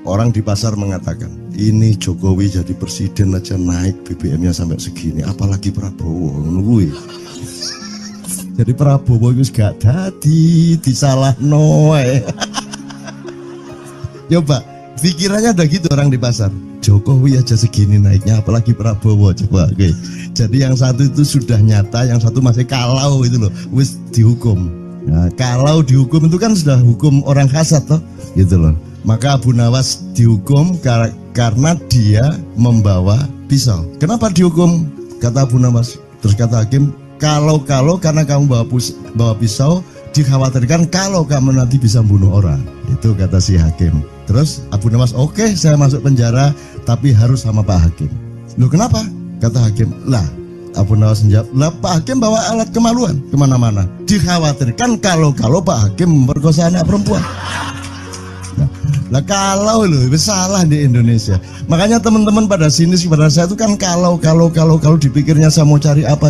Orang di pasar mengatakan, ini Jokowi jadi presiden aja naik BBM-nya sampai segini, apalagi Prabowo nungguin. Jadi Prabowo itu gak dadi disalahno. Coba pikirannya udah gitu orang di pasar. Jokowi aja segini naiknya, apalagi Prabowo, coba. Oke. Jadi yang satu itu sudah nyata, yang satu masih kalau itu loh, wis dihukum. Nah, kalau dihukum itu kan sudah hukum orang kasat toh, gitu loh. Maka Abu Nawas dihukum karena dia membawa pisau. Kenapa dihukum? Kata Abu Nawas. Terus kata hakim, kalau karena kamu bawa pisau, dikhawatirkan kalau kamu nanti bisa bunuh orang. Itu kata si hakim. Terus Abu Nawas, oke, saya masuk penjara, tapi harus sama Pak Hakim. Loh kenapa? Kata hakim, lah Abu Nawas menjawab, lah Pak Hakim bawa alat kemaluan kemana-mana. Dikhawatirkan kalau Pak Hakim memperkosa anak perempuan. Lah kalau loh, salah di Indonesia. Makanya teman-teman pada sinis kepada saya itu kan kalau dipikirnya saya mau cari apa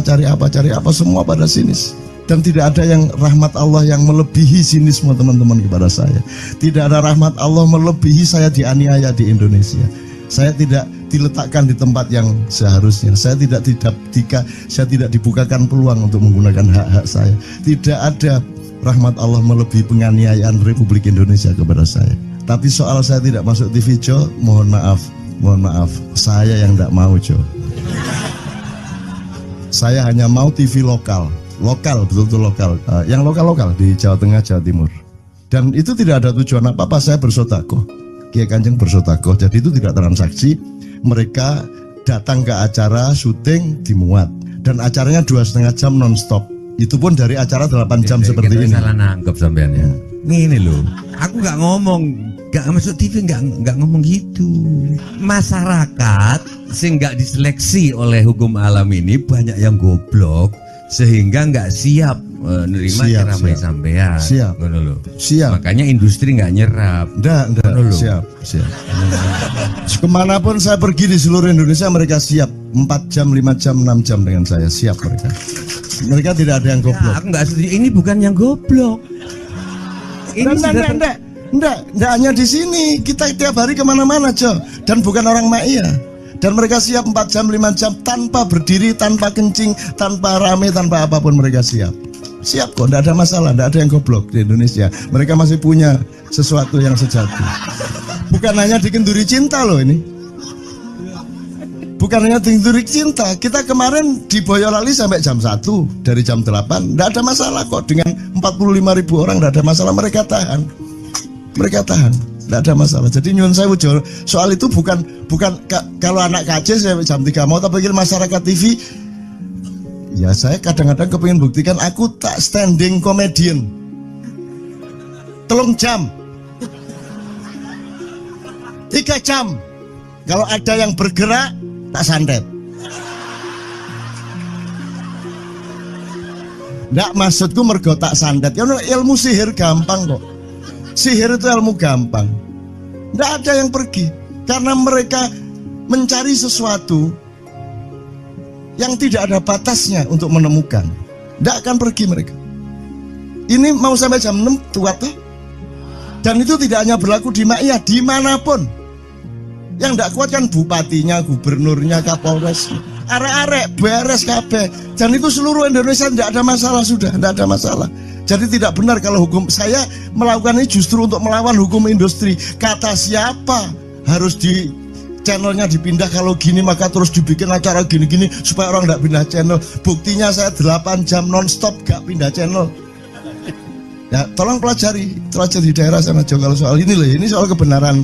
semua pada sinis. Dan tidak ada yang rahmat Allah yang melebihi sinisme teman-teman kepada saya. Tidak ada rahmat Allah melebihi saya dianiaya di Indonesia. Saya tidak diletakkan di tempat yang seharusnya. Saya tidak dibukakan peluang untuk menggunakan hak-hak saya. Tidak ada rahmat Allah melebihi penganiayaan Republik Indonesia kepada saya. Tapi soal saya tidak masuk TV Jo, mohon maaf, saya yang tidak mau Jo. Saya hanya mau TV lokal, betul-betul lokal, yang lokal di Jawa Tengah, Jawa Timur. Dan itu tidak ada tujuan apa-apa, saya bersodakoh. Kiai Kanjeng bersodakoh, jadi itu tidak transaksi. Mereka datang ke acara syuting dimuat, dan acaranya 2,5 jam non-stop. Itu pun dari acara 8 jam seperti ini. Salah nangkep sampean ya. Ini loh, aku nggak ngomong, nggak masuk TV, nggak ngomong gitu. Masyarakat sing nggak diseleksi oleh hukum alam ini banyak yang goblok sehingga nggak siap nerima ceramah sampean. Siap. Makanya industri nggak nyerap. Enggak. Siap. Kemanapun saya pergi di seluruh Indonesia mereka siap. 4 jam, 5 jam, 6 jam dengan saya siap mereka. Mereka tidak ada yang goblok. Aku nggak setuju. Ini bukan yang goblok. Enggak hanya di sini, kita tiap hari kemana-mana Jo, dan bukan orang Ma'iyah. Dan mereka siap 4 jam, 5 jam tanpa berdiri, tanpa kencing, tanpa rame, tanpa apapun mereka siap kok, enggak ada masalah, enggak ada yang goblok di Indonesia. Mereka masih punya sesuatu yang sejati. Bukan hanya dikenduri cinta loh ini. Bukan hanya dikenduri cinta, kita kemarin di Boyolali sampai jam 1, dari jam 8, enggak ada masalah kok. Dengan 45.000 orang enggak ada masalah, mereka tahan, enggak ada masalah. Jadi nyuwun sewu soal itu bukan kalau anak KJ saya jam 3 mau tak pikir masyarakat TV. Ya saya kadang-kadang kepingin buktikan aku tak standing comedian 3 jam 3 jam kalau ada yang bergerak tak santet. Nggak, maksudku mergo tak santet ya, ilmu sihir gampang kok. Sihir itu ilmu gampang. Nggak ada yang pergi karena mereka mencari sesuatu yang tidak ada batasnya untuk menemukan. Nggak akan pergi mereka. Ini mau sampai jam 6 tuat tuh. Dan itu tidak hanya berlaku di Ma'iyah, dimanapun. Yang nggak kuat kan bupatinya, gubernurnya, kapolres, arek-arek beres kabeh. Dan itu seluruh Indonesia tidak ada masalah, sudah tidak ada masalah. Jadi tidak benar kalau hukum, saya melakukan ini justru untuk melawan hukum industri. Kata siapa harus di channelnya dipindah, kalau gini maka terus dibikin acara gini-gini supaya orang tidak pindah channel. Buktinya saya 8 jam non-stop gak pindah channel. Ya tolong pelajari di daerah sana juga kalau soal ini loh. Ini soal kebenaran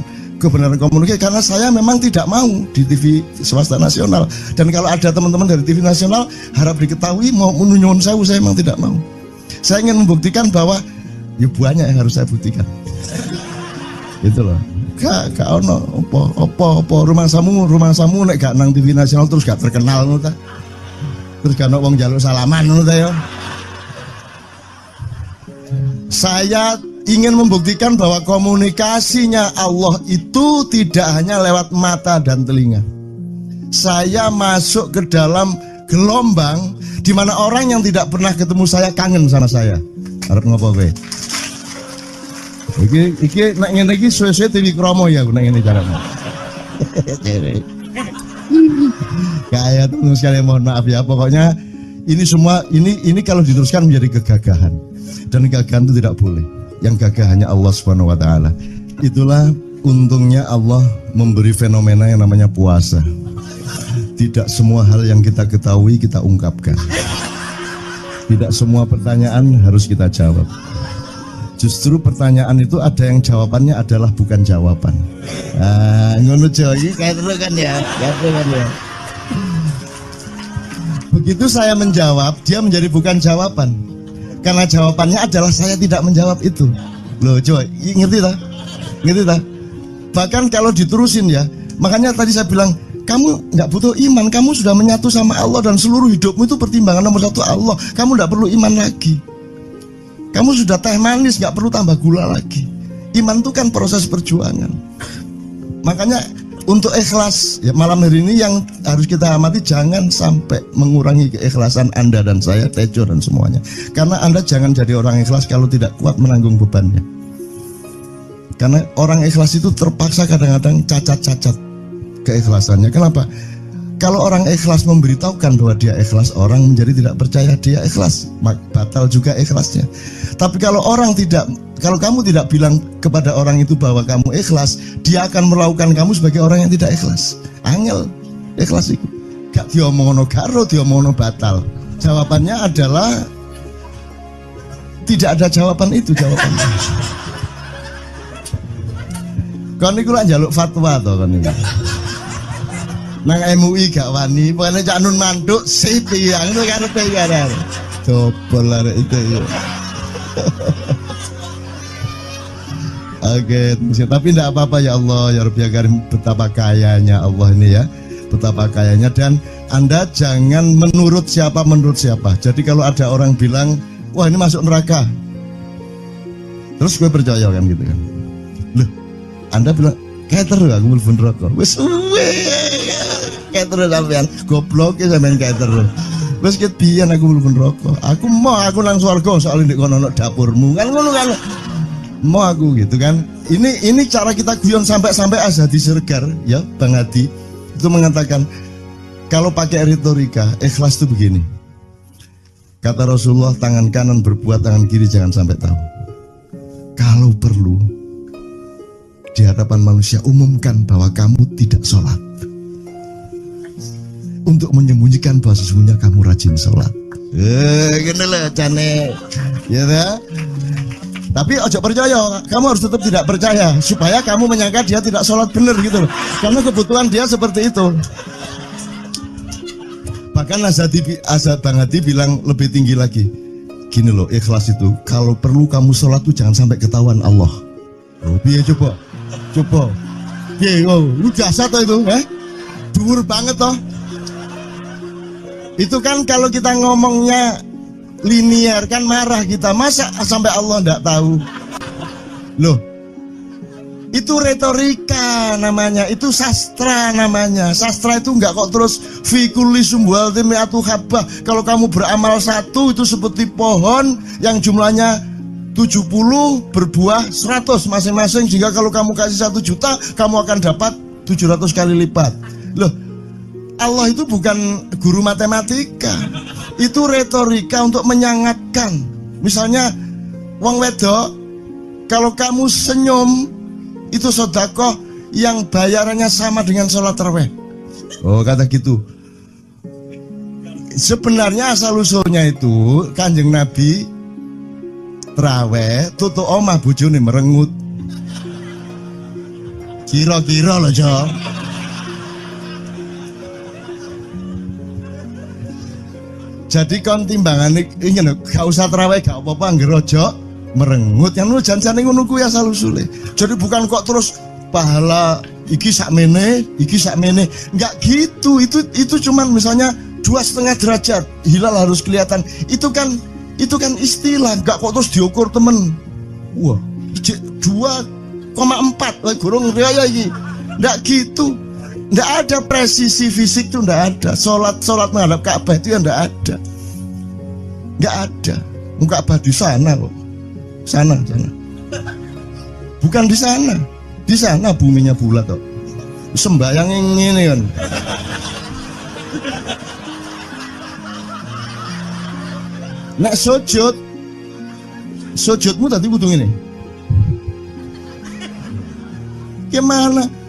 komunikasi, karena saya memang tidak mau di TV swasta nasional. Dan kalau ada teman-teman dari TV nasional harap diketahui mau menunyun saya memang tidak mau. Saya ingin membuktikan bahwa ya banyak yang harus saya buktikan. Itu loh. Gak ono opo rumah samu nek gak nang TV nasional terus gak terkenal ngono ta. Terus gak ono wong njaluk salaman ngono ta ya. Saya ingin membuktikan bahwa komunikasinya Allah itu tidak hanya lewat mata dan telinga. Saya masuk ke dalam gelombang di mana orang yang tidak pernah ketemu saya kangen sama saya. Arep ngopo kowe? Iki nek ngene iki suwe-suwe TV Kromo ya nek ngene carane. Kayak terus sekali mohon maaf ya, pokoknya ini semua ini kalau diteruskan menjadi kegagahan. Dan kegagahan itu tidak boleh. Yang gagah hanya Allah Subhanahu wa taala. Itulah untungnya Allah memberi fenomena yang namanya puasa. Tidak semua hal yang kita ketahui kita ungkapkan. Tidak semua pertanyaan harus kita jawab. Justru pertanyaan itu ada yang jawabannya adalah bukan jawaban. Ngono iki kayak terus kan ya. Begitu saya menjawab, dia menjadi bukan jawaban. Karena jawabannya adalah saya tidak menjawab itu. Loh, coba ngerti tak? Bahkan kalau diterusin ya, makanya tadi saya bilang kamu nggak butuh iman, kamu sudah menyatu sama Allah dan seluruh hidupmu itu pertimbangan nomor satu Allah. Kamu nggak perlu iman lagi. Kamu sudah teh manis, nggak perlu tambah gula lagi. Iman itu kan proses perjuangan. Makanya untuk ikhlas ya, malam hari ini yang harus kita amati, jangan sampai mengurangi keikhlasan Anda dan saya, Tejo dan semuanya. Karena Anda jangan jadi orang ikhlas kalau tidak kuat menanggung bebannya. Karena orang ikhlas itu terpaksa kadang-kadang cacat-cacat keikhlasannya. Kenapa? Kalau orang ikhlas memberitahukan bahwa dia ikhlas, orang menjadi tidak percaya dia ikhlas, batal juga ikhlasnya. Tapi kalau kamu tidak bilang kepada orang itu bahwa kamu ikhlas, dia akan melakukan kamu sebagai orang yang tidak ikhlas. Angel ikhlas itu gak diomongno karo, diomongno batal. Jawabannya adalah tidak ada jawaban itu jawabannya. Kon niku lak njaluk fatwa to kon niku. Nang MUI gak wani, pokoknya Cak Nun manduk sip ya, ngono karepe ya. Dobol arek itu ya. Oke, tapi tidak apa-apa ya Allah, ya Rabbi ya Karim, betapa kayanya Allah ini ya, betapa kayanya. Dan Anda jangan menurut siapa. Jadi kalau ada orang bilang, wah ini masuk neraka, terus gue percaya kan gitu kan. Loh, Anda bilang, keter aku mlebu neraka. Wis keter sampean, goblok ya sampean keter. Wis ket biyen aku mlebu neraka. Aku nang swarga soal ndek kono dapurmu. Kan ngono kan. Mau aku gitu kan. Ini cara kita guyon sampai Azhadi Siregar ya, Bang Hadi itu mengatakan kalau pakai retorika ikhlas itu begini. Kata Rasulullah, tangan kanan berbuat, tangan kiri jangan sampai tahu. Kalau perlu di hadapan manusia umumkan bahwa kamu tidak sholat, untuk menyembunyikan bahwa sesungguhnya kamu rajin sholat. Gini lah cane, ya dah. Tapi ojo percaya, kamu harus tetap tidak percaya supaya kamu menyangka dia tidak sholat benar gitu loh. Karena kebutuhan dia seperti itu. Bahkan Bang Hadi bilang lebih tinggi lagi. Gini loh, ikhlas itu kalau perlu kamu sholat tuh jangan sampai ketahuan Allah. Oh, biar coba. Biar, lu jasa toh itu, dhuwur banget toh. Itu kan kalau kita ngomongnya linear kan marah kita, masa sampai Allah enggak tahu. Loh, itu retorika namanya, itu sastra namanya. Sastra itu enggak kok terus fi kulli sumbuhatin mi'atu habbah. Kalau kamu beramal satu itu seperti pohon yang jumlahnya 70 berbuah 100 masing-masing, sehingga kalau kamu kasih 1 juta kamu akan dapat 700 kali lipat. Loh, Allah itu bukan guru matematika. Itu retorika untuk menyangatkan. Misalnya wong wedok, kalau kamu senyum itu sedekah yang bayarannya sama dengan sholat tarawih. Oh, kata gitu. Sebenarnya asal usulnya itu Kanjeng Nabi tarawih tutuk omah bojone merengut. Kira-kira loh, Jo. Jadi kon timbangan ini gak usah terawih gak apa-apa, anggere aja merengut. Yang lu janjane ngono kuwi asal usule. Jadi bukan kok terus pahala iki sakmene, enggak gitu. Itu cuman misalnya 2,5 derajat hilal harus kelihatan. Itu kan istilah, enggak kok terus diukur temen. Wah, 2,4 gurung riaya iki. Enggak gitu. Nggak ada presisi fisik tuh, nggak ada. Sholat menghadap Ka'bah itu ya nggak ada, nggak ada. Ka'bah di sana kok, sana. Bukan di sana buminya bulat kok. Sembayang ini kan. Nek sujudmu tadi butuh ini. Gimana?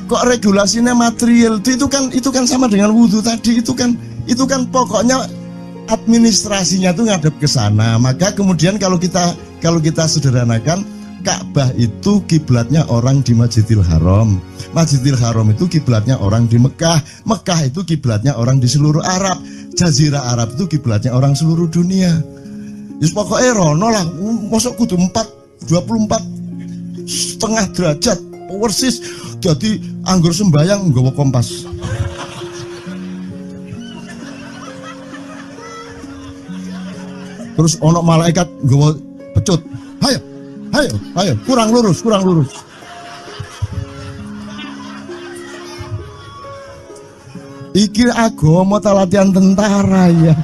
Kok regulasinya material itu kan sama dengan wudhu tadi. Itu kan pokoknya administrasinya tuh ngadep ke sana. Maka kemudian kalau kita sederhanakan, Ka'bah itu kiblatnya orang di Masjidil Haram. Masjidil Haram itu kiblatnya orang di Mekah. Mekah itu kiblatnya orang di seluruh Arab. Jazirah Arab itu kiblatnya orang seluruh dunia. Just pokoknya rono lah, masuk kudu 24,5 derajat persis Jadi anggur sembayang nggawa kompas. Terus ono malaikat nggawa pecut. Hayo, hayo, hayo, kurang lurus, kurang lurus. Iki agama ta latihan tentara ya.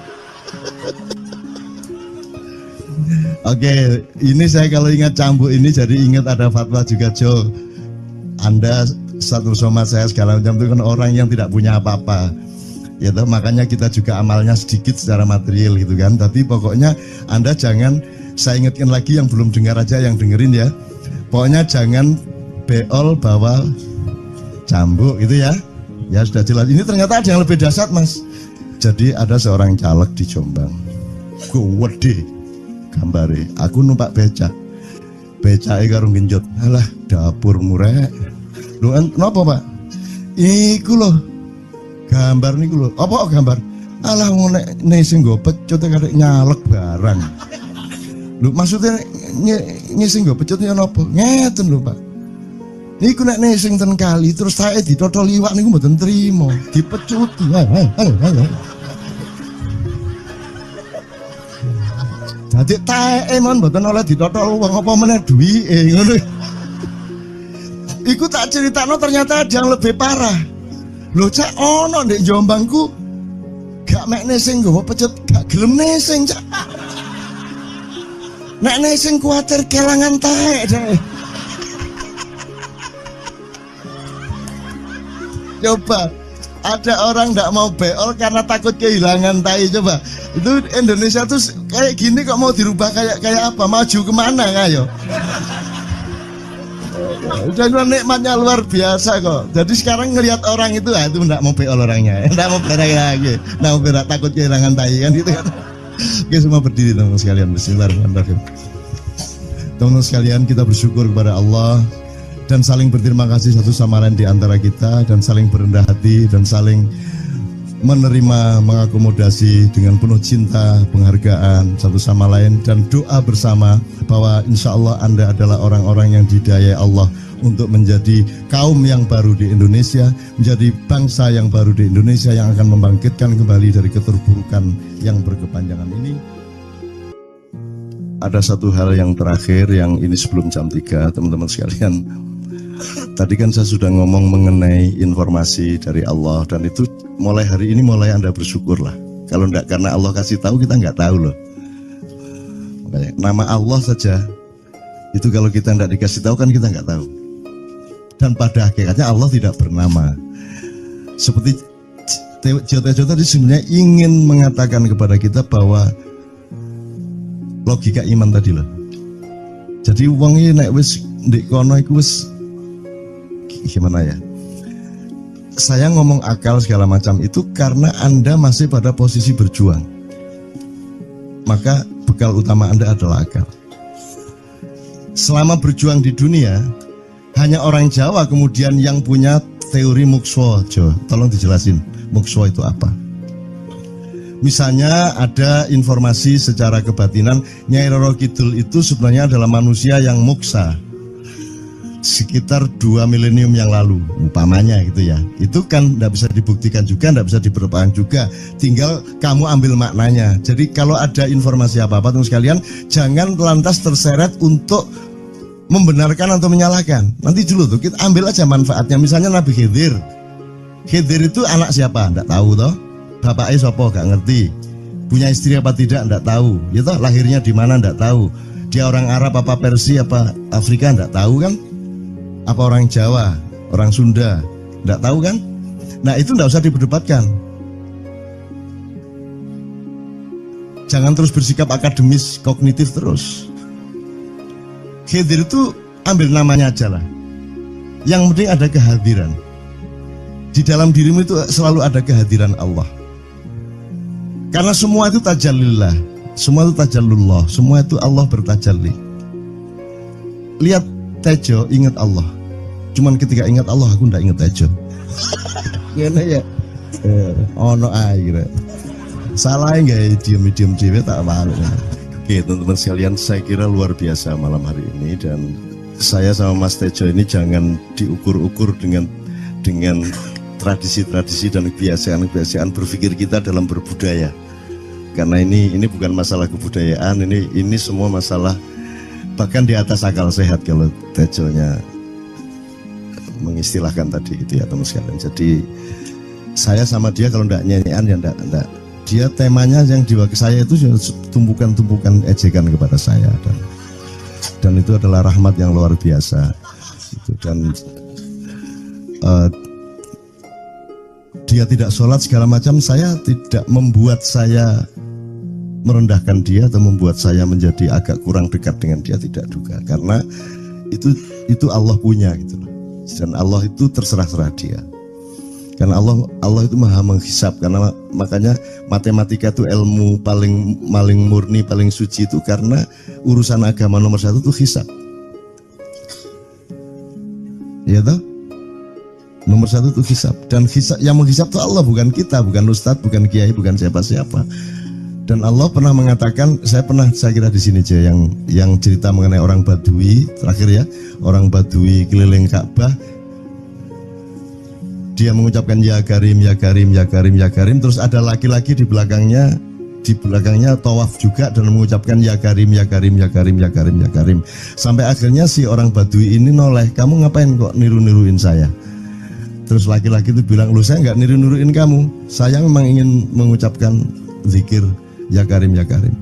Oke, ini saya kalau ingat cambuk ini jadi ingat ada fatwa juga Jo. Anda satu sama saya segala macam itu kan orang yang tidak punya apa-apa. Ya toh, makanya kita juga amalnya sedikit secara material gitu kan. Tapi pokoknya Anda jangan, saya ingatkan lagi yang belum dengar aja yang dengerin ya. Pokoknya jangan beol bawa cambuk gitu ya. Ya sudah jelas. Ini ternyata ada yang lebih dahsyat Mas. Jadi ada seorang caleg di Jombang. Gede gambare. Aku numpak becak. Becake karo genjot. Alah dapur murek. Lho napa Pak? Iku lho. Gambar niku lho. Apa gambar? Alah nek sing nggo pecut karek nyalek barang. Lho maksudnya sing nggo pecut ya napa? Ngeten lho Pak. Niku nek sing ten kali terus saya ditotol iwak niku mboten trimo, dipecuti. Dadi taeke mon mboten oleh ditotol wong apa meneh duwike ngono. Iku tak critakno ternyata ada yang lebih parah. Lho cak ono ndek Jombangku gak mek nesing nggawa pecut, gak gelem nesing cak. Nek nesing kuwatir kelangan taek deh. Coba ada orang tidak mau beol karena takut kehilangan tai. Coba itu Indonesia tuh kayak gini kok mau dirubah kayak apa? Maju kemana ayo? Dan nikmatnya luar biasa kok. Jadi sekarang ngelihat orang itu itu tidak mau beol orangnya, tidak mau berak lagi, tidak mau berak, takut kehilangan tai kan gitu kan. Oke semua berdiri teman-teman sekalian. Bismillahirrahmanirrahim. Teman-teman sekalian kita bersyukur kepada Allah dan saling berterima kasih satu sama lain di antara kita dan saling berendah hati dan saling menerima, mengakomodasi dengan penuh cinta, penghargaan satu sama lain dan doa bersama bahwa insya Allah Anda adalah orang-orang yang didayai Allah untuk menjadi kaum yang baru di Indonesia, menjadi bangsa yang baru di Indonesia yang akan membangkitkan kembali dari keterpurukan yang berkepanjangan ini. Ada satu hal yang terakhir yang ini sebelum jam 3 teman-teman sekalian. Tadi kan saya sudah ngomong mengenai informasi dari Allah dan itu mulai hari ini mulai Anda bersyukurlah. Kalau enggak karena Allah kasih tahu kita enggak tahu loh. Makanya nama Allah saja itu kalau kita enggak dikasih tahu kan kita enggak tahu. Dan pada hakikatnya Allah tidak bernama. Seperti Jotejo tadi sebenarnya ingin mengatakan kepada kita bahwa logika iman tadi loh. Jadi wong iki nek wis ndek kono iku wis gimana ya? Saya ngomong akal segala macam itu karena Anda masih pada posisi berjuang. Maka bekal utama Anda adalah akal. Selama berjuang di dunia, hanya orang Jawa kemudian yang punya teori mukswa. Jo, tolong dijelasin, mukswa itu apa? Misalnya ada informasi secara kebatinan Nyai Roro Kidul itu sebenarnya adalah manusia yang muksa sekitar 2 milenium yang lalu umpamanya gitu ya. Itu kan tidak bisa dibuktikan juga, tidak bisa diperpanjang juga, tinggal kamu ambil maknanya. Jadi kalau ada informasi apa-apa teman sekalian jangan lantas terseret untuk membenarkan atau menyalahkan. Nanti dulu tuh kita ambil aja manfaatnya. Misalnya Nabi Khidir itu anak siapa? Tidak tahu toh. Bapaknya sopo gak ngerti, punya istri apa tidak enggak tahu, ya toh, lahirnya di mana enggak tahu, dia orang Arab apa Persia apa Afrika enggak tahu kan, apa orang Jawa, orang Sunda enggak tahu kan. Nah itu enggak usah diperdebatkan, jangan terus bersikap akademis kognitif terus. Khidir itu ambil namanya aja lah, yang penting ada kehadiran di dalam dirimu, itu selalu ada kehadiran Allah. Karena semua itu tajallillah, semua itu tajallullah, semua itu Allah bertajalli. Lihat Tejo, ingat Allah. Cuman ketika ingat Allah, aku ndak ingat Tejo. Gimana ya? Ono air. Salah nggak diem cewek tak malu. Oke teman-teman sekalian, saya kira luar biasa malam hari ini dan saya sama Mas Tejo ini jangan diukur-ukur dengan tradisi-tradisi dan kebiasaan-kebiasaan berpikir kita dalam berbudaya. Karena ini bukan masalah kebudayaan, ini semua masalah bahkan di atas akal sehat kalau Tejonya mengistilahkan tadi itu ya teman sekalian. Jadi saya sama dia kalau enggak nyanyian ya enggak. Dia temanya yang jiwa ke saya itu tumpukan-tumpukan ejekan kepada saya dan itu adalah rahmat yang luar biasa. Dan dia tidak sholat segala macam, saya tidak membuat saya merendahkan dia atau membuat saya menjadi agak kurang dekat dengan dia, tidak juga, karena itu Allah punya gitu loh. Dan Allah itu terserah-serah dia. Karena Allah itu maha menghisab, karena makanya matematika itu ilmu paling murni, paling suci itu karena urusan agama nomor 1 itu hisab. Ya toh? Nomor 1 itu hisab, dan hisab yang menghisab itu Allah, bukan kita, bukan ustadz, bukan kiai, bukan siapa-siapa. Dan Allah pernah mengatakan, saya kira di sini aja yang cerita mengenai orang Badui terakhir ya, orang Badui keliling Ka'bah, dia mengucapkan ya Karim, ya Karim, ya Karim, ya Karim, terus ada laki-laki di belakangnya tawaf juga dan mengucapkan ya Karim, ya Karim, ya Karim, ya Karim, ya Karim, sampai akhirnya si orang Badui ini noleh, kamu ngapain kok niru-niruin saya? Terus laki-laki itu bilang, loh saya nggak niru-niruin kamu, saya memang ingin mengucapkan zikir ya Karim, ya Karim.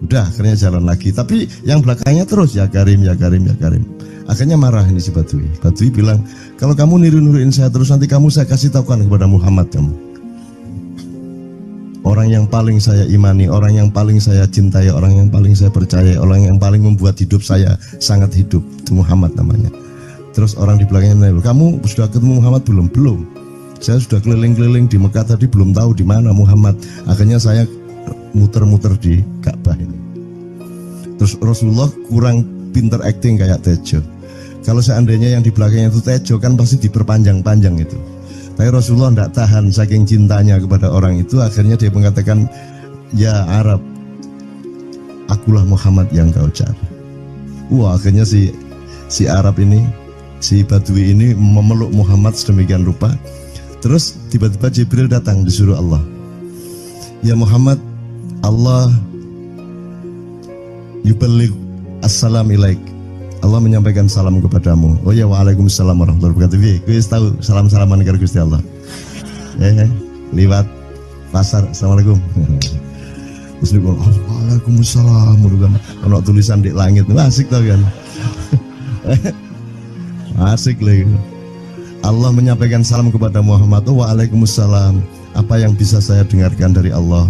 Udah akhirnya jalan lagi, tapi yang belakangnya terus ya Karim, ya Karim, ya Karim. Akhirnya marah ini si Badui. Badui bilang, kalau kamu niru-niruin saya terus, nanti saya kasih tahukan kepada Muhammad kamu. Orang yang paling saya imani, orang yang paling saya cintai, orang yang paling saya percaya, orang yang paling membuat hidup saya sangat hidup, itu Muhammad namanya. Terus orang di belakangnya nanya, kamu sudah ketemu Muhammad belum? Belum. Saya sudah keliling-keliling di Mekah tadi, belum tahu di mana Muhammad. Akhirnya saya muter-muter di Ka'bah ini. Terus Rasulullah kurang pinter acting kayak Tejo. Kalau seandainya yang di belakangnya itu Tejo kan pasti diperpanjang-panjang itu. Tapi Rasulullah tidak tahan saking cintanya kepada orang itu, akhirnya dia mengatakan, ya Arab, akulah Muhammad yang kau cari. Wah, akhirnya si Arab ini, si Badui ini memeluk Muhammad sedemikian rupa. Terus tiba-tiba Jibril datang disuruh Allah, ya Muhammad, Allah yuballigh assalam ilaik, Allah menyampaikan salam kepadamu. Oh ya, waalaikumsalam warahmatullahi wabarakatuh. Gue tahu salam-salaman karo Gusti Allah. Liwat pasar, assalamualaikum. Terus dia bilang, waalaikumsalam. Ono tulisan di langit, asik tau kan? Asik lagi. Allah menyampaikan salam kepada Muhammad. Oh, waalaikumsalam. Apa yang bisa saya dengarkan dari Allah?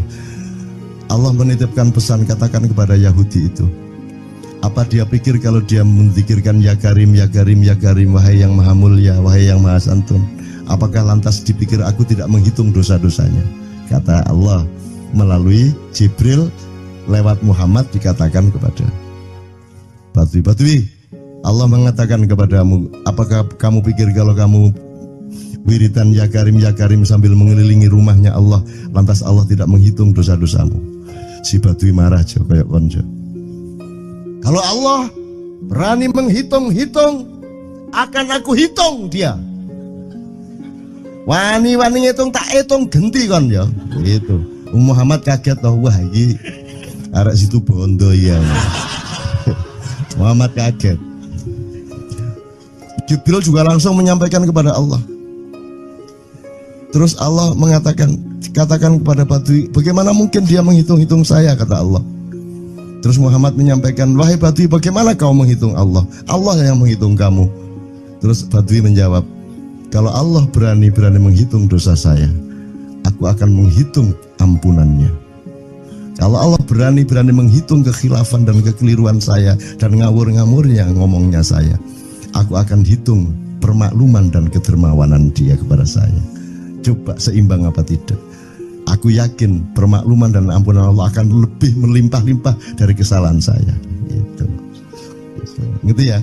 Allah menitipkan pesan, katakan kepada Yahudi itu. Apa dia pikir kalau dia menzikirkan ya Karim, ya Karim, ya Karim, wahai yang maha mulia, wahai yang maha santun, apakah lantas dipikir aku tidak menghitung dosa-dosanya? Kata Allah melalui Jibril lewat Muhammad dikatakan kepada Badui, Allah mengatakan kepadamu, apakah kamu pikir kalau kamu wiridan ya Karim sambil mengelilingi rumahnya Allah, lantas Allah tidak menghitung dosa-dosamu? Si Badui marah jo, kayak konjo. Kalau Allah berani menghitung-hitung, akan aku hitung dia. Wani-wani ngitung tak hitung genti kon ya. Gitu. Muhammad kaget toh, wah iki arek situ bondo ya. Muhammad kaget. Jibril juga langsung menyampaikan kepada Allah. Terus Allah mengatakan, katakan kepada Badui, bagaimana mungkin dia menghitung-hitung saya, kata Allah. Terus Muhammad menyampaikan, wahai Badui, bagaimana kau menghitung Allah? Allah yang menghitung kamu. Terus Badui menjawab, kalau Allah berani menghitung dosa saya, aku akan menghitung ampunannya. Kalau Allah berani menghitung kekhilafan dan kekeliruan saya dan ngawur-ngawurnya ngomongnya saya, aku akan hitung permakluman dan kedermawanan dia kepada saya. Coba seimbang apa tidak? Aku yakin permakluman dan ampunan Allah akan lebih melimpah-limpah dari kesalahan saya. Gitu. Gitu ya.